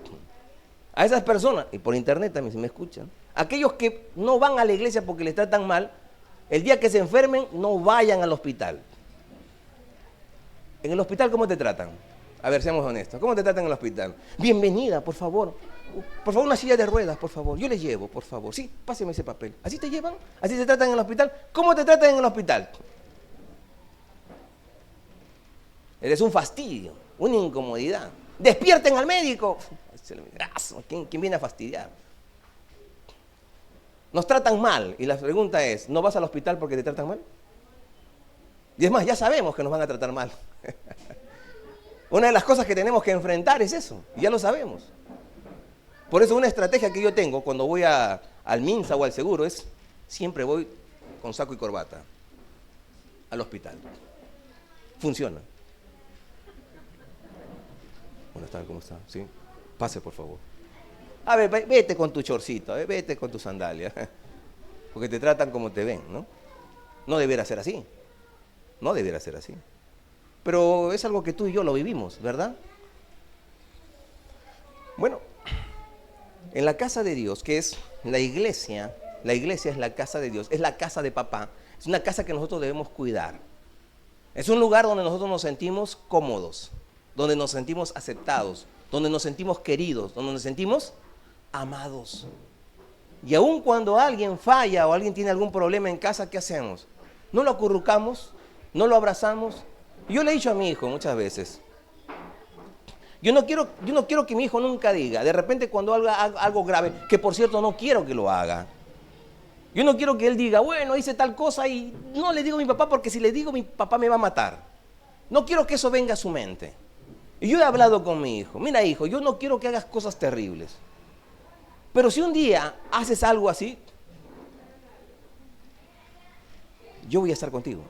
A esas personas, y por internet también se me escuchan, aquellos que no van a la iglesia porque les tratan mal, el día que se enfermen, no vayan al hospital. En el hospital, ¿cómo te tratan? A ver, seamos honestos. ¿Cómo te tratan en el hospital? Bienvenida, por favor. Por favor, una silla de ruedas, por favor. Yo les llevo, por favor. Sí, páseme ese papel. ¿Así te llevan? ¿Así te tratan en el hospital? ¿Cómo te tratan en el hospital? Eres un fastidio, una incomodidad. Despierten al médico. ¿Quién viene a fastidiar? Nos tratan mal. Y la pregunta es, ¿no vas al hospital porque te tratan mal? Y es más, ya sabemos que nos van a tratar mal. Una de las cosas que tenemos que enfrentar es eso. Ya lo sabemos. Por eso una estrategia que yo tengo cuando voy al MINSA o al seguro es, siempre voy con saco y corbata al hospital. Funciona. Buenas tardes, ¿cómo está? ¿Sí? Pase, por favor. A ver, vete con tu chorcito, vete con tu sandalia. Porque te tratan como te ven, ¿no? No debiera ser así. No debiera ser así. Pero es algo que tú y yo lo vivimos, ¿verdad? Bueno, en la casa de Dios, que es la iglesia es la casa de Dios, es la casa de papá, es una casa que nosotros debemos cuidar. Es un lugar donde nosotros nos sentimos cómodos, donde nos sentimos aceptados, donde nos sentimos queridos, donde nos sentimos amados. Y aun cuando alguien falla o alguien tiene algún problema en casa, ¿qué hacemos? No lo acurrucamos, no lo abrazamos. Yo le he dicho a mi hijo muchas veces, yo no quiero que mi hijo nunca diga, de repente cuando haga algo grave, que por cierto no quiero que lo haga. Yo no quiero que él diga, bueno, hice tal cosa y no le digo a mi papá porque si le digo mi papá me va a matar. No quiero que eso venga a su mente. Y yo he hablado con mi hijo, mira hijo, yo no quiero que hagas cosas terribles. Pero si un día haces algo así, yo voy a estar contigo.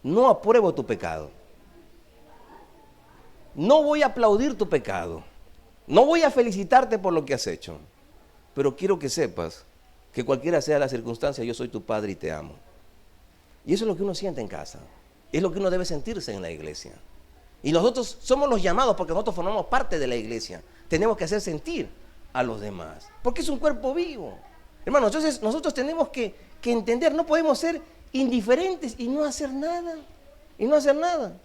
No apruebo tu pecado. No voy a aplaudir tu pecado. No voy a felicitarte por lo que has hecho. Pero quiero que sepas que cualquiera sea la circunstancia, yo soy tu padre y te amo. Y eso es lo que uno siente en casa. Es lo que uno debe sentirse en la iglesia. Y nosotros somos los llamados porque nosotros formamos parte de la iglesia. Tenemos que hacer sentir a los demás. Porque es un cuerpo vivo. Hermanos, entonces nosotros tenemos que entender, no podemos ser indiferentes y no hacer nada. Y no hacer nada.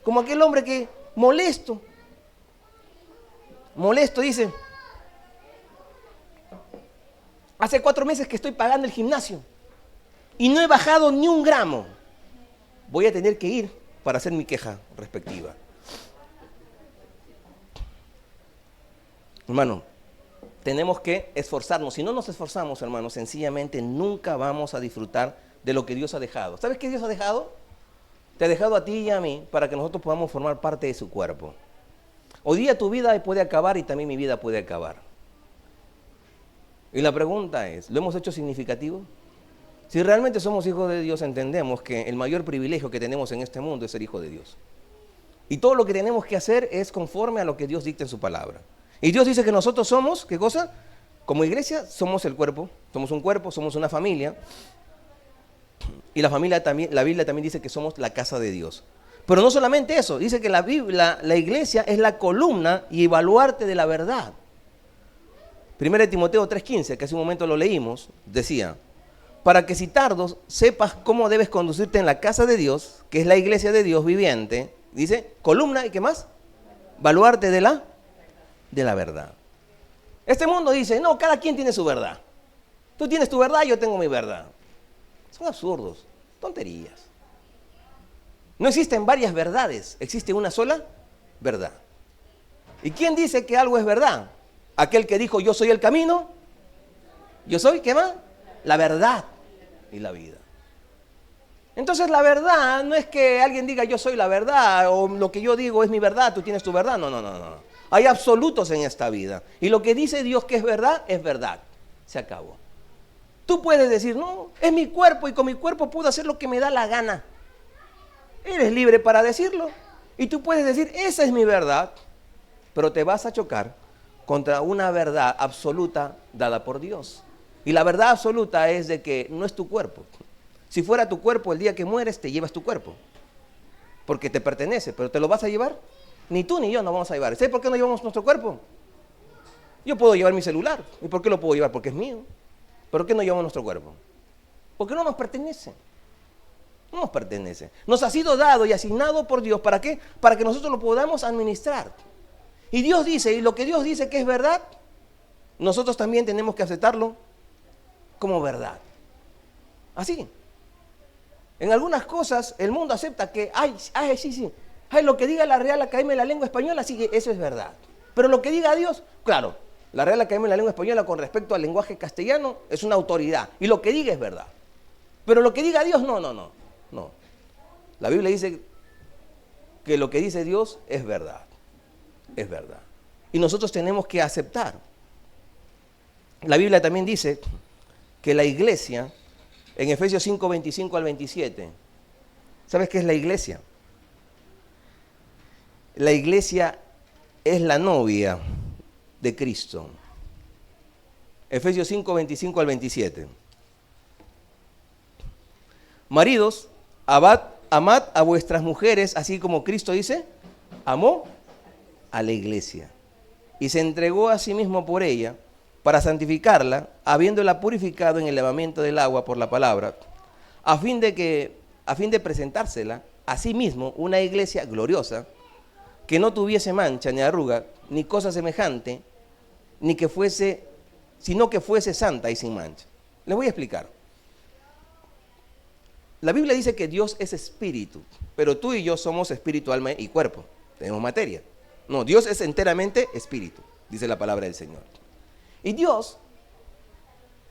Como aquel hombre que molesto dice, hace 4 meses que estoy pagando el gimnasio y no he bajado ni 1 gramo. Voy a tener que ir para hacer mi queja respectiva. Hermano, tenemos que esforzarnos. Si no nos esforzamos, hermano, sencillamente nunca vamos a disfrutar de lo que Dios ha dejado. ¿Sabes qué Dios ha dejado? Te ha dejado a ti y a mí para que nosotros podamos formar parte de su cuerpo. Hoy día tu vida puede acabar y también mi vida puede acabar. Y la pregunta es, ¿lo hemos hecho significativo? Si realmente somos hijos de Dios, entendemos que el mayor privilegio que tenemos en este mundo es ser hijo de Dios. Y todo lo que tenemos que hacer es conforme a lo que Dios dicta en su palabra. Y Dios dice que nosotros somos, ¿qué cosa? Como iglesia somos el cuerpo, somos un cuerpo, somos una familia. Y la familia también, la Biblia también dice que somos la casa de Dios. Pero no solamente eso, dice que la iglesia es la columna y baluarte de la verdad. 1 Timoteo 3:15, que hace un momento lo leímos, decía, para que si tardos sepas cómo debes conducirte en la casa de Dios, que es la iglesia de Dios viviente, dice, columna y ¿qué más? Baluarte de la verdad. Este mundo dice, no, cada quien tiene su verdad. Tú tienes tu verdad, yo tengo mi verdad. Son absurdos, tonterías. No existen varias verdades, existe una sola verdad. ¿Y quién dice que algo es verdad? Aquel que dijo, yo soy el camino, yo soy, ¿qué más? La verdad y la vida. Entonces la verdad no es que alguien diga yo soy la verdad o lo que yo digo es mi verdad, tú tienes tu verdad. No, no, no, no. Hay absolutos en esta vida. Y lo que dice Dios que es verdad, se acabó. Tú puedes decir, no, es mi cuerpo y con mi cuerpo puedo hacer lo que me da la gana. Eres libre para decirlo. Y tú puedes decir, esa es mi verdad, pero te vas a chocar contra una verdad absoluta dada por Dios. Y la verdad absoluta es de que no es tu cuerpo. Si fuera tu cuerpo, el día que mueres te llevas tu cuerpo, porque te pertenece, pero ¿te lo vas a llevar? Ni tú ni yo nos vamos a llevar. ¿Sabes por qué no llevamos nuestro cuerpo? Yo puedo llevar mi celular. ¿Y por qué lo puedo llevar? Porque es mío. ¿Pero por qué no llevamos nuestro cuerpo? Porque no nos pertenece. No nos pertenece. Nos ha sido dado y asignado por Dios. ¿Para qué? Para que nosotros lo podamos administrar. Y Dios dice, y lo que Dios dice que es verdad, nosotros también tenemos que aceptarlo como verdad. Así. En algunas cosas el mundo acepta que, sí, lo que diga la Real Academia de la Lengua Española, sí, eso es verdad. Pero lo que diga Dios, claro, la Real Academia de la Lengua Española con respecto al lenguaje castellano es una autoridad. Y lo que diga es verdad. Pero lo que diga Dios, no. La Biblia dice que lo que dice Dios es verdad. Es verdad. Y nosotros tenemos que aceptar. La Biblia también dice que la iglesia, en Efesios 5, 25 al 27, ¿sabes qué es la iglesia? La iglesia es la novia de Cristo. Efesios 5, 25 al 27. Maridos, amad a vuestras mujeres, así como Cristo dice, amó a la iglesia y se entregó a sí mismo por ella, para santificarla, habiéndola purificado en el lavamiento del agua por la palabra, a fin de presentársela a sí mismo una iglesia gloriosa, que no tuviese mancha ni arruga, ni cosa semejante, sino que fuese santa y sin mancha. Les voy a explicar. La Biblia dice que Dios es espíritu, pero tú y yo somos espíritu, alma y cuerpo. Tenemos materia. No, Dios es enteramente espíritu, dice la palabra del Señor. Y Dios,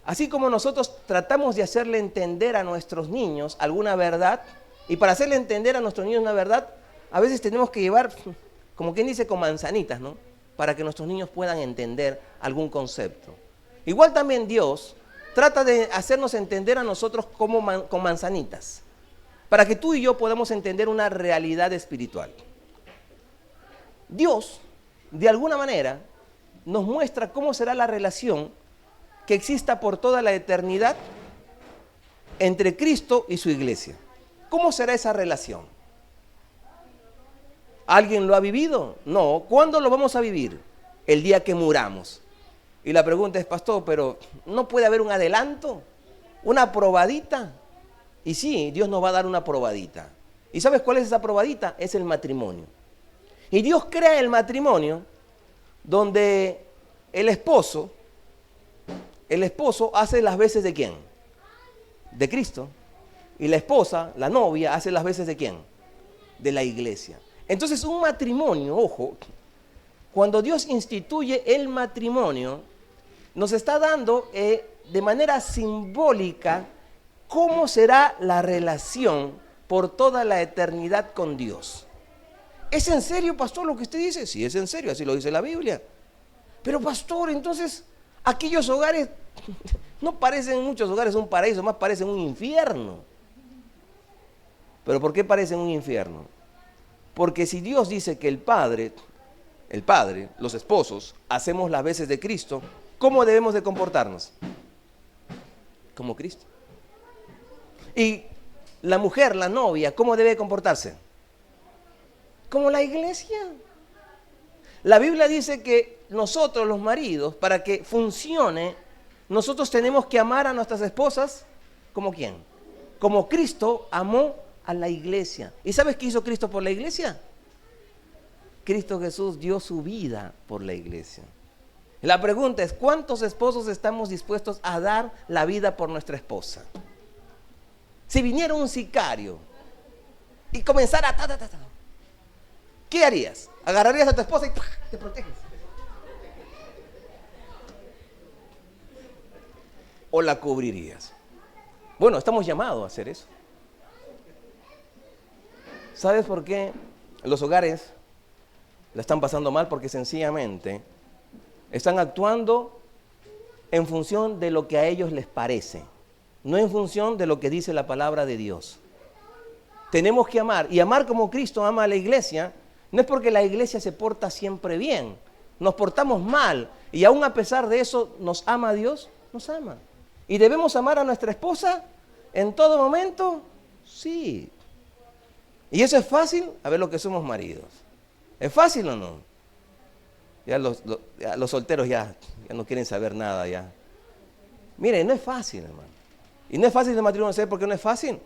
así como nosotros tratamos de hacerle entender a nuestros niños alguna verdad, y para hacerle entender a nuestros niños una verdad, a veces tenemos que llevar, como quien dice, con manzanitas, ¿no? Para que nuestros niños puedan entender algún concepto. Igual también Dios trata de hacernos entender a nosotros con manzanitas, para que tú y yo podamos entender una realidad espiritual. Dios, de alguna manera, nos muestra cómo será la relación que exista por toda la eternidad entre Cristo y su iglesia. ¿Cómo será esa relación? ¿Alguien lo ha vivido? No. ¿Cuándo lo vamos a vivir? El día que muramos. Y la pregunta es, pastor, pero ¿no puede haber un adelanto? ¿Una probadita? Y sí, Dios nos va a dar una probadita. ¿Y sabes cuál es esa probadita? Es el matrimonio. Y Dios crea el matrimonio donde el esposo hace las veces de ¿quién? De Cristo. Y la esposa, la novia, hace las veces de ¿quién? De la iglesia. Entonces un matrimonio, ojo, cuando Dios instituye el matrimonio, nos está dando de manera simbólica cómo será la relación por toda la eternidad con Dios. ¿Es en serio, pastor, lo que usted dice? Sí, es en serio, así lo dice la Biblia. Pero, pastor, entonces, aquellos hogares no parecen muchos hogares un paraíso, más parecen un infierno. ¿Pero por qué parecen un infierno? Porque si Dios dice que el Padre, los esposos, hacemos las veces de Cristo, ¿cómo debemos de comportarnos? Como Cristo. Y la mujer, la novia, ¿cómo debe comportarse? Como la iglesia. La Biblia dice que nosotros los maridos, para que funcione, nosotros tenemos que amar a nuestras esposas, ¿como quién? Como Cristo amó a la iglesia. ¿Y sabes qué hizo Cristo por la iglesia? Cristo Jesús dio su vida por la iglesia. La pregunta es, ¿cuántos esposos estamos dispuestos a dar la vida por nuestra esposa? Si viniera un sicario y comenzara a ¿qué harías? ¿Agarrarías a tu esposa y ¡pah!, te proteges? ¿O la cubrirías? Bueno, estamos llamados a hacer eso. ¿Sabes por qué los hogares la están pasando mal? Porque sencillamente están actuando en función de lo que a ellos les parece, no en función de lo que dice la palabra de Dios. Tenemos que amar, y amar como Cristo ama a la iglesia. No es porque la iglesia se porta siempre bien, nos portamos mal, y aún a pesar de eso, ¿nos ama Dios? Nos ama. ¿Y debemos amar a nuestra esposa en todo momento? Sí. ¿Y eso es fácil? A ver lo que somos maridos. ¿Es fácil o no? Ya los solteros ya no quieren saber nada ya. Mire, no es fácil, hermano. Y no es fácil el matrimonio. ¿Sabe por qué no es fácil?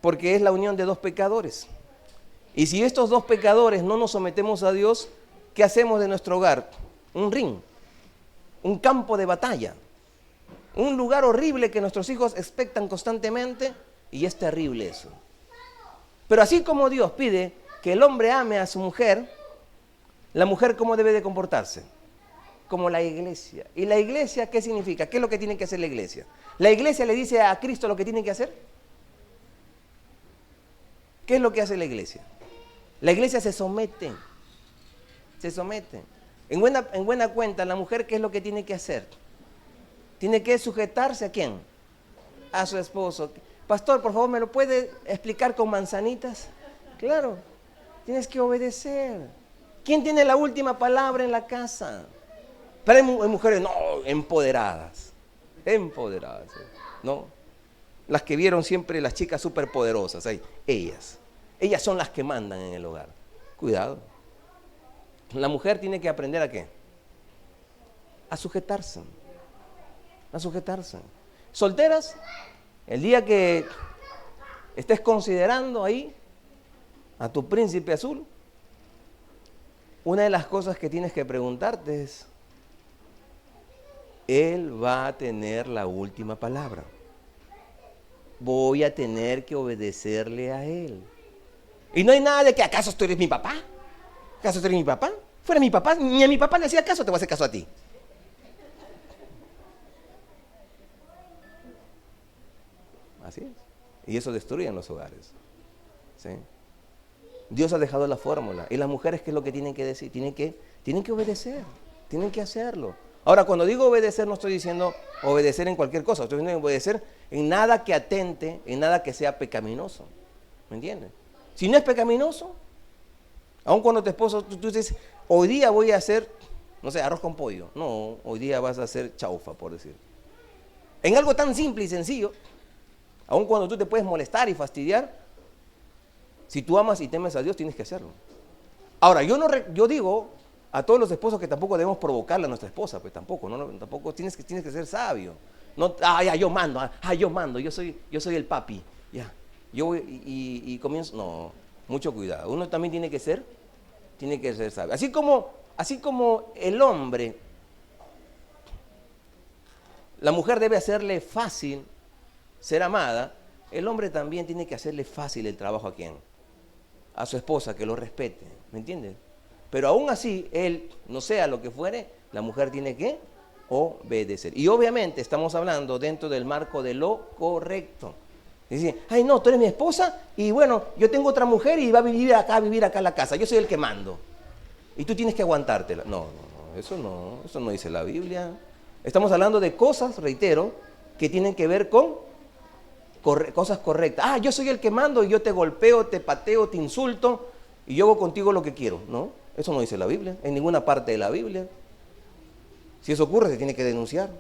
Porque es la unión de dos pecadores. Y si estos dos pecadores no nos sometemos a Dios, ¿qué hacemos de nuestro hogar? Un ring, un campo de batalla, un lugar horrible que nuestros hijos expectan constantemente, y es terrible eso. Pero así como Dios pide que el hombre ame a su mujer, la mujer ¿cómo debe de comportarse? Como la iglesia. ¿Y la iglesia qué significa? ¿Qué es lo que tiene que hacer la iglesia? ¿La iglesia le dice a Cristo lo que tiene que hacer? ¿Qué es lo que hace la iglesia? La iglesia se somete. Se somete. En buena cuenta, la mujer, ¿qué es lo que tiene que hacer? Tiene que sujetarse ¿a quién? A su esposo. Pastor, por favor, ¿me lo puede explicar con manzanitas? Claro, tienes que obedecer. ¿Quién tiene la última palabra en la casa? Pero hay mujeres, no, empoderadas. Empoderadas, ¿no? Las que vieron siempre las chicas superpoderosas, ellas. Ellas son las que mandan en el hogar. Cuidado. La mujer tiene que aprender ¿a qué? A sujetarse. A sujetarse. Solteras, el día que estés considerando ahí a tu príncipe azul, una de las cosas que tienes que preguntarte es, él va a tener la última palabra. Voy a tener que obedecerle a él. Y no hay nada de que, ¿acaso tú eres mi papá? ¿Acaso tú eres mi papá? Fuera mi papá, ni a mi papá le hacía caso, te voy a hacer caso a ti. Así es. Y eso destruye en los hogares. ¿Sí? Dios ha dejado la fórmula. Y las mujeres, ¿qué es lo que tienen que decir? Tienen que obedecer, tienen que hacerlo. Ahora, cuando digo obedecer, no estoy diciendo obedecer en cualquier cosa. Estoy diciendo obedecer en nada que atente, en nada que sea pecaminoso. ¿Me entiendes? Si no es pecaminoso, aun cuando tu esposo, tú dices, hoy día voy a hacer, no sé, arroz con pollo. No, hoy día vas a hacer chaufa, por decir. En algo tan simple y sencillo, aun cuando tú te puedes molestar y fastidiar, si tú amas y temes a Dios, tienes que hacerlo. Ahora, yo digo a todos los esposos que tampoco debemos provocarle a nuestra esposa, pues tampoco tienes que ser sabio. No, ya, yo mando, yo soy el papi, ya. Yo voy y comienzo, no, mucho cuidado. Uno también tiene que ser sabio. Así como el hombre, la mujer debe hacerle fácil ser amada, el hombre también tiene que hacerle fácil el trabajo ¿a quién? A su esposa, que lo respete, ¿me entiendes? Pero aún así, él, no sea lo que fuere, la mujer tiene que obedecer. Y obviamente estamos hablando dentro del marco de lo correcto. Dice, ay no, tú eres mi esposa y bueno, yo tengo otra mujer y va a vivir acá en la casa. Yo soy el que mando. Y tú tienes que aguantártela. No, eso no dice la Biblia. Estamos hablando de cosas, reitero, que tienen que ver con cosas correctas. Yo soy el que mando y yo te golpeo, te pateo, te insulto y yo hago contigo lo que quiero. No, eso no dice la Biblia, en ninguna parte de la Biblia. Si eso ocurre, se tiene que denunciar.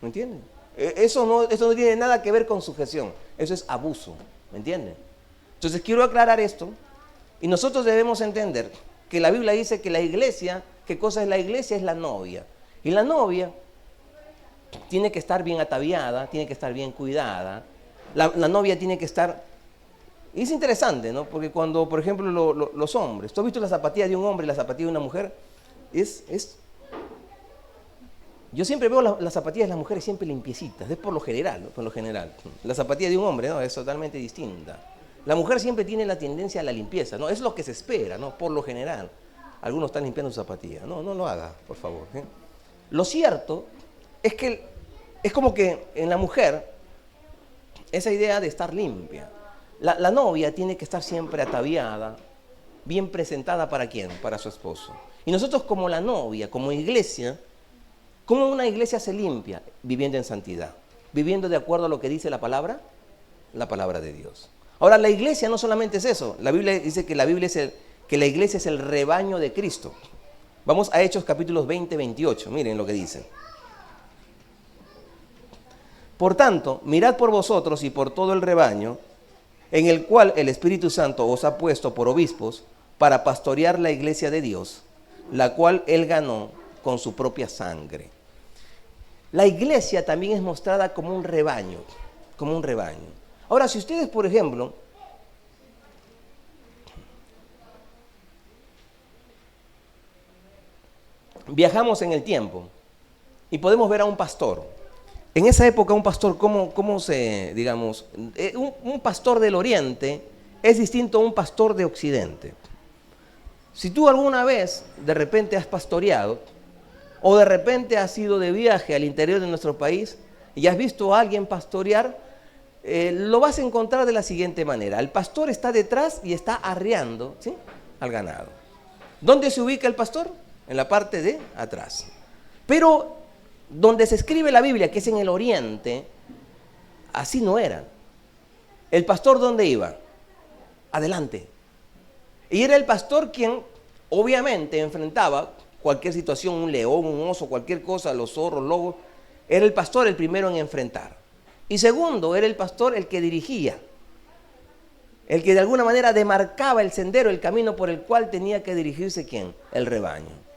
¿Me entiendes? Eso no tiene nada que ver con sujeción. Eso es abuso. ¿Me entiendes? Entonces quiero aclarar esto. Y nosotros debemos entender que la Biblia dice que la iglesia, ¿qué cosa es la iglesia? Es la novia. Y la novia tiene que estar bien ataviada, tiene que estar bien cuidada. La novia tiene que estar... Y es interesante, ¿no? Porque cuando, por ejemplo, los hombres, ¿tú has visto la zapatilla de un hombre y la zapatilla de una mujer? Yo siempre veo las zapatillas de las mujeres siempre limpiecitas, es por lo general, ¿no? Por lo general. La zapatilla de un hombre, ¿no? Es totalmente distinta. La mujer siempre tiene la tendencia a la limpieza, ¿no? Es lo que se espera, ¿no? Por lo general. Algunos están limpiando sus zapatillas. No, no lo haga, por favor. Lo cierto es que es como que en la mujer, esa idea de estar limpia. La novia tiene que estar siempre ataviada, bien presentada ¿para quién? Para su esposo. Y nosotros como la novia, como iglesia, ¿cómo una iglesia se limpia? Viviendo en santidad, viviendo de acuerdo a lo que dice la palabra de Dios. Ahora, la iglesia no solamente es eso. La Biblia dice que la iglesia es el rebaño de Cristo. Vamos a Hechos capítulos 20, 28. Miren lo que dice. Por tanto, mirad por vosotros y por todo el rebaño, en el cual el Espíritu Santo os ha puesto por obispos para pastorear la iglesia de Dios, la cual Él ganó con su propia sangre. La iglesia también es mostrada como un rebaño, como un rebaño. Ahora, si ustedes, por ejemplo, viajamos en el tiempo y podemos ver a un pastor. En esa época un pastor, ¿cómo se, digamos, un pastor del oriente es distinto a un pastor de occidente? Si tú alguna vez de repente has pastoreado o de repente has ido de viaje al interior de nuestro país y has visto a alguien pastorear, lo vas a encontrar de la siguiente manera. El pastor está detrás y está arreando, ¿sí?, al ganado. ¿Dónde se ubica el pastor? En la parte de atrás. Pero donde se escribe la Biblia, que es en el oriente, así no era. ¿El pastor dónde iba? Adelante. Y era el pastor quien obviamente enfrentaba cualquier situación, un león, un oso, cualquier cosa, los zorros, lobos. Era el pastor el primero en enfrentar. Y segundo, era el pastor el que dirigía, el que de alguna manera demarcaba el sendero, el camino por el cual tenía que dirigirse ¿quién? El rebaño.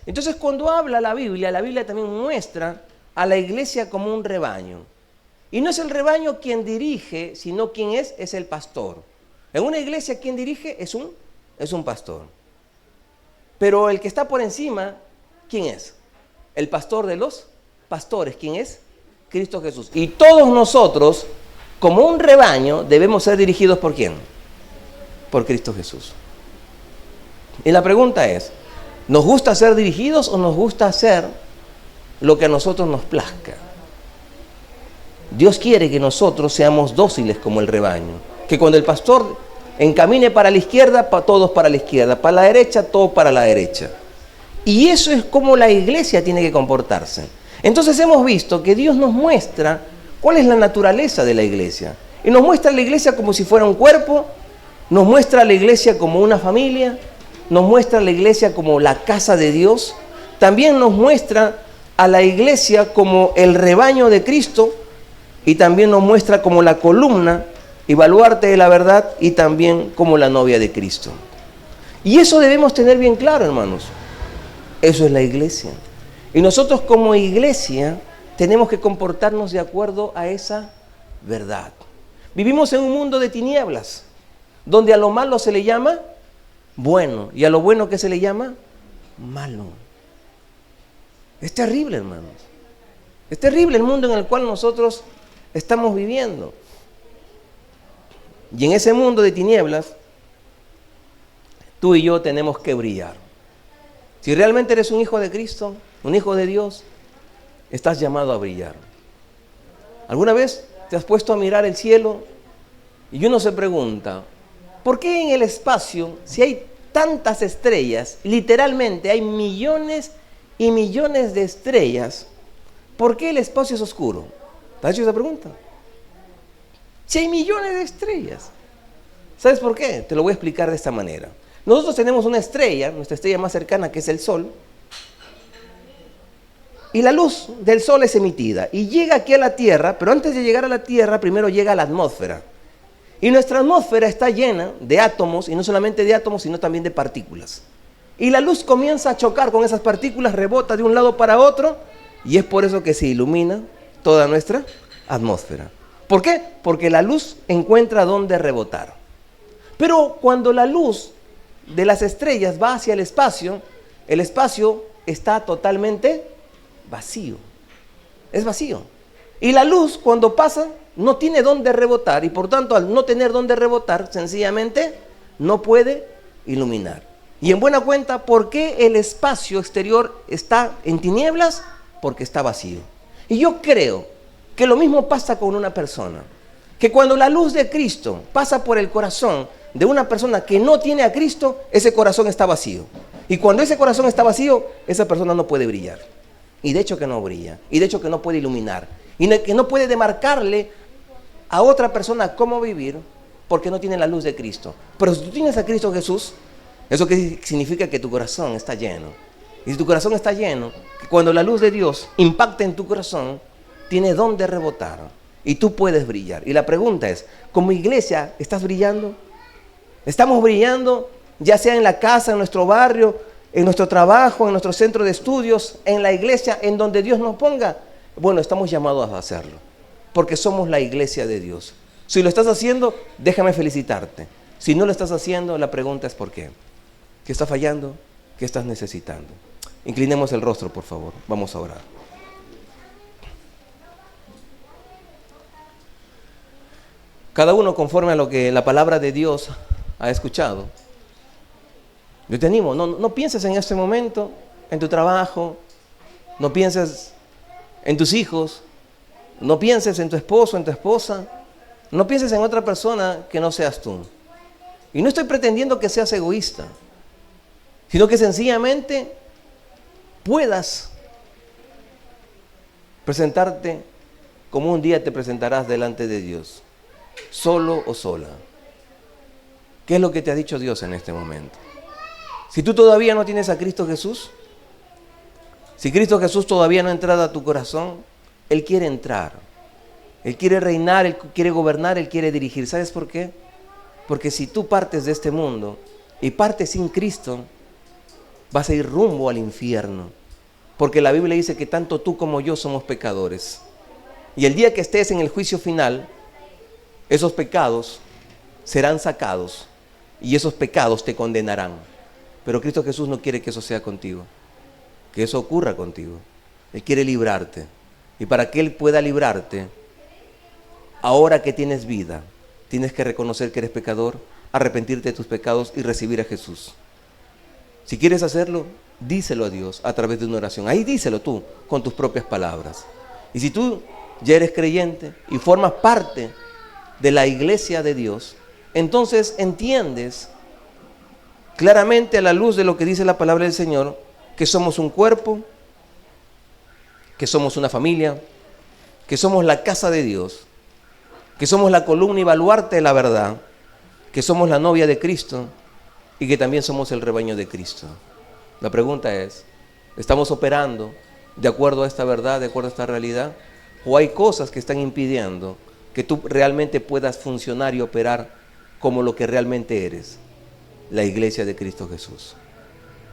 Entonces, cuando habla la Biblia también muestra a la iglesia como un rebaño. Y no es el rebaño quien dirige, sino quien es el pastor. En una iglesia quien dirige es un pastor. Pero el que está por encima, ¿quién es? El pastor de los pastores, ¿quién es? Cristo Jesús. Y todos nosotros, como un rebaño, debemos ser dirigidos ¿por quién? Por Cristo Jesús. Y la pregunta es, ¿nos gusta ser dirigidos o nos gusta hacer lo que a nosotros nos plazca? Dios quiere que nosotros seamos dóciles como el rebaño. Que cuando el pastor encamine para la izquierda, todos para la izquierda. Para la derecha, todos para la derecha. Y eso es como la iglesia tiene que comportarse. Entonces hemos visto que Dios nos muestra cuál es la naturaleza de la iglesia. Y nos muestra a la iglesia como si fuera un cuerpo, nos muestra a la iglesia como una familia, nos muestra a la iglesia como la casa de Dios, también nos muestra a la iglesia como el rebaño de Cristo y también nos muestra como la columna y baluarte de la verdad y también como la novia de Cristo. Y eso debemos tener bien claro, hermanos. Eso es la iglesia. Y nosotros como iglesia tenemos que comportarnos de acuerdo a esa verdad. Vivimos en un mundo de tinieblas, donde a lo malo se le llama bueno y a lo bueno que se le llama malo. Es terrible, hermanos. Es terrible el mundo en el cual nosotros estamos viviendo. Y en ese mundo de tinieblas, tú y yo tenemos que brillar. Si realmente eres un hijo de Cristo, un hijo de Dios, estás llamado a brillar. ¿Alguna vez te has puesto a mirar el cielo y uno se pregunta, ¿por qué en el espacio, si hay tantas estrellas, literalmente hay millones y millones de estrellas, ¿por qué el espacio es oscuro? ¿Te has hecho esa pregunta? Si hay millones de estrellas. ¿Sabes por qué? Te lo voy a explicar de esta manera. Nosotros tenemos una estrella, nuestra estrella más cercana, que es el Sol, y la luz del Sol es emitida y llega aquí a la Tierra, pero antes de llegar a la Tierra, primero llega a la atmósfera. Y nuestra atmósfera está llena de átomos, y no solamente de átomos, sino también de partículas. Y la luz comienza a chocar con esas partículas, rebota de un lado para otro, y es por eso que se ilumina toda nuestra atmósfera. ¿Por qué? Porque la luz encuentra dónde rebotar. Pero cuando la luz de las estrellas va hacia el espacio está totalmente vacío. Es vacío. Y la luz, cuando pasa, no tiene dónde rebotar. Y por tanto, al no tener dónde rebotar, sencillamente no puede iluminar. Y en buena cuenta, ¿por qué el espacio exterior está en tinieblas? Porque está vacío. Y yo creo que lo mismo pasa con una persona. Que cuando la luz de Cristo pasa por el corazón de una persona que no tiene a Cristo, ese corazón está vacío. Y cuando ese corazón está vacío, esa persona no puede brillar. Y de hecho que no brilla. Y de hecho que no puede iluminar. Y que no puede demarcarle a otra persona cómo vivir porque no tiene la luz de Cristo. Pero si tú tienes a Cristo Jesús, eso que significa que tu corazón está lleno. Y si tu corazón está lleno, cuando la luz de Dios impacta en tu corazón, tiene dónde rebotar. Y tú puedes brillar. Y la pregunta es, ¿como iglesia estás brillando? ¿Estamos brillando ya sea en la casa, en nuestro barrio, en nuestro trabajo, en nuestro centro de estudios, en la iglesia, en donde Dios nos ponga? Bueno, estamos llamados a hacerlo, porque somos la iglesia de Dios. Si lo estás haciendo, déjame felicitarte. Si no lo estás haciendo, la pregunta es ¿por qué? ¿Qué está fallando? ¿Qué estás necesitando? Inclinemos el rostro, por favor. Vamos a orar. Cada uno conforme a lo que la palabra de Dios ha escuchado. Yo te animo, no pienses en este momento, en tu trabajo, no pienses en tus hijos, no pienses en tu esposo, en tu esposa, no pienses en otra persona que no seas tú. Y no estoy pretendiendo que seas egoísta, sino que sencillamente puedas presentarte como un día te presentarás delante de Dios, solo o sola. ¿Qué es lo que te ha dicho Dios en este momento? Si tú todavía no tienes a Cristo Jesús, si Cristo Jesús todavía no ha entrado a tu corazón, Él quiere entrar. Él quiere reinar, Él quiere gobernar, Él quiere dirigir. ¿Sabes por qué? Porque si tú partes de este mundo y partes sin Cristo, vas a ir rumbo al infierno. Porque la Biblia dice que tanto tú como yo somos pecadores. Y el día que estés en el juicio final, esos pecados serán sacados y esos pecados te condenarán. Pero Cristo Jesús no quiere que eso sea contigo, que eso ocurra contigo. Él quiere librarte. Y para que Él pueda librarte, ahora que tienes vida, tienes que reconocer que eres pecador, arrepentirte de tus pecados y recibir a Jesús. Si quieres hacerlo, díselo a Dios a través de una oración. Ahí díselo tú, con tus propias palabras. Y si tú ya eres creyente y formas parte de la iglesia de Dios, entonces entiendes claramente a la luz de lo que dice la palabra del Señor, que somos un cuerpo, que somos una familia, que somos la casa de Dios, que somos la columna y baluarte de la verdad, que somos la novia de Cristo y que también somos el rebaño de Cristo. La pregunta es, ¿estamos operando de acuerdo a esta verdad, de acuerdo a esta realidad? ¿O hay cosas que están impidiendo que tú realmente puedas funcionar y operar como lo que realmente eres, la iglesia de Cristo Jesús?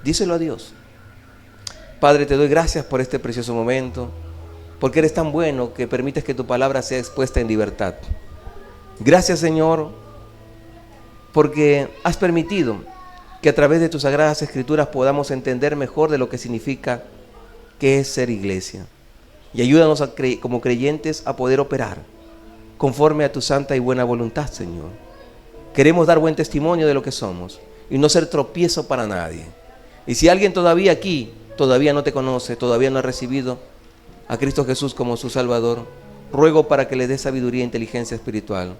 Díselo a Dios. Padre, te doy gracias por este precioso momento, porque eres tan bueno que permites que tu palabra sea expuesta en libertad. Gracias, Señor, porque has permitido que a través de tus sagradas escrituras podamos entender mejor de lo que significa qué es ser iglesia. Y ayúdanos como creyentes a poder operar conforme a tu santa y buena voluntad, Señor. Queremos dar buen testimonio de lo que somos y no ser tropiezo para nadie. Y si alguien todavía aquí, todavía no te conoce, todavía no ha recibido a Cristo Jesús como su Salvador, ruego para que le dé sabiduría e inteligencia espiritual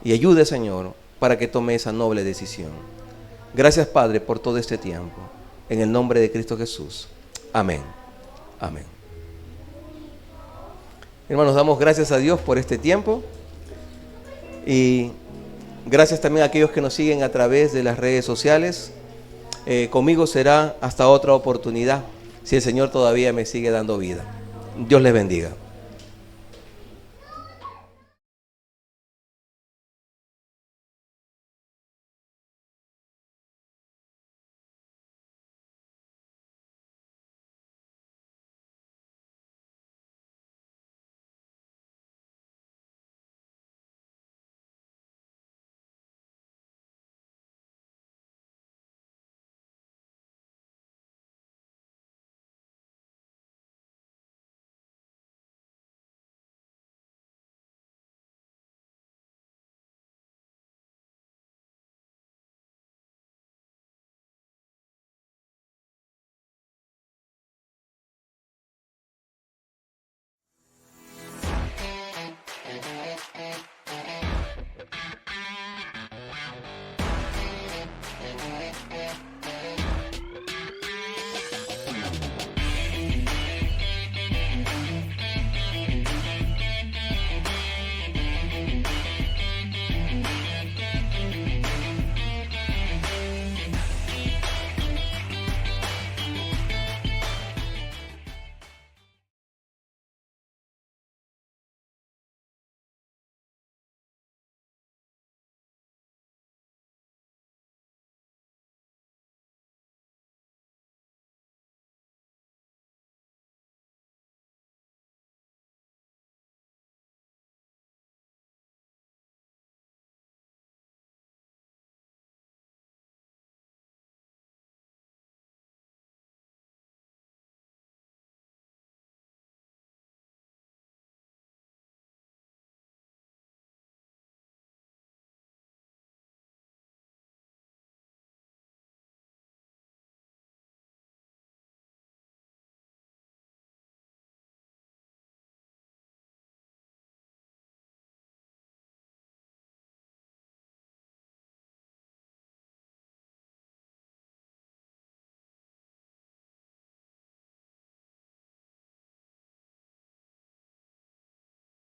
y ayude, Señor, para que tome esa noble decisión. Gracias, Padre, por todo este tiempo. En el nombre de Cristo Jesús. Amén. Amén. Hermanos, damos gracias a Dios por este tiempo y gracias también a aquellos que nos siguen a través de las redes sociales. Conmigo será hasta otra oportunidad, si el Señor todavía me sigue dando vida. Dios les bendiga.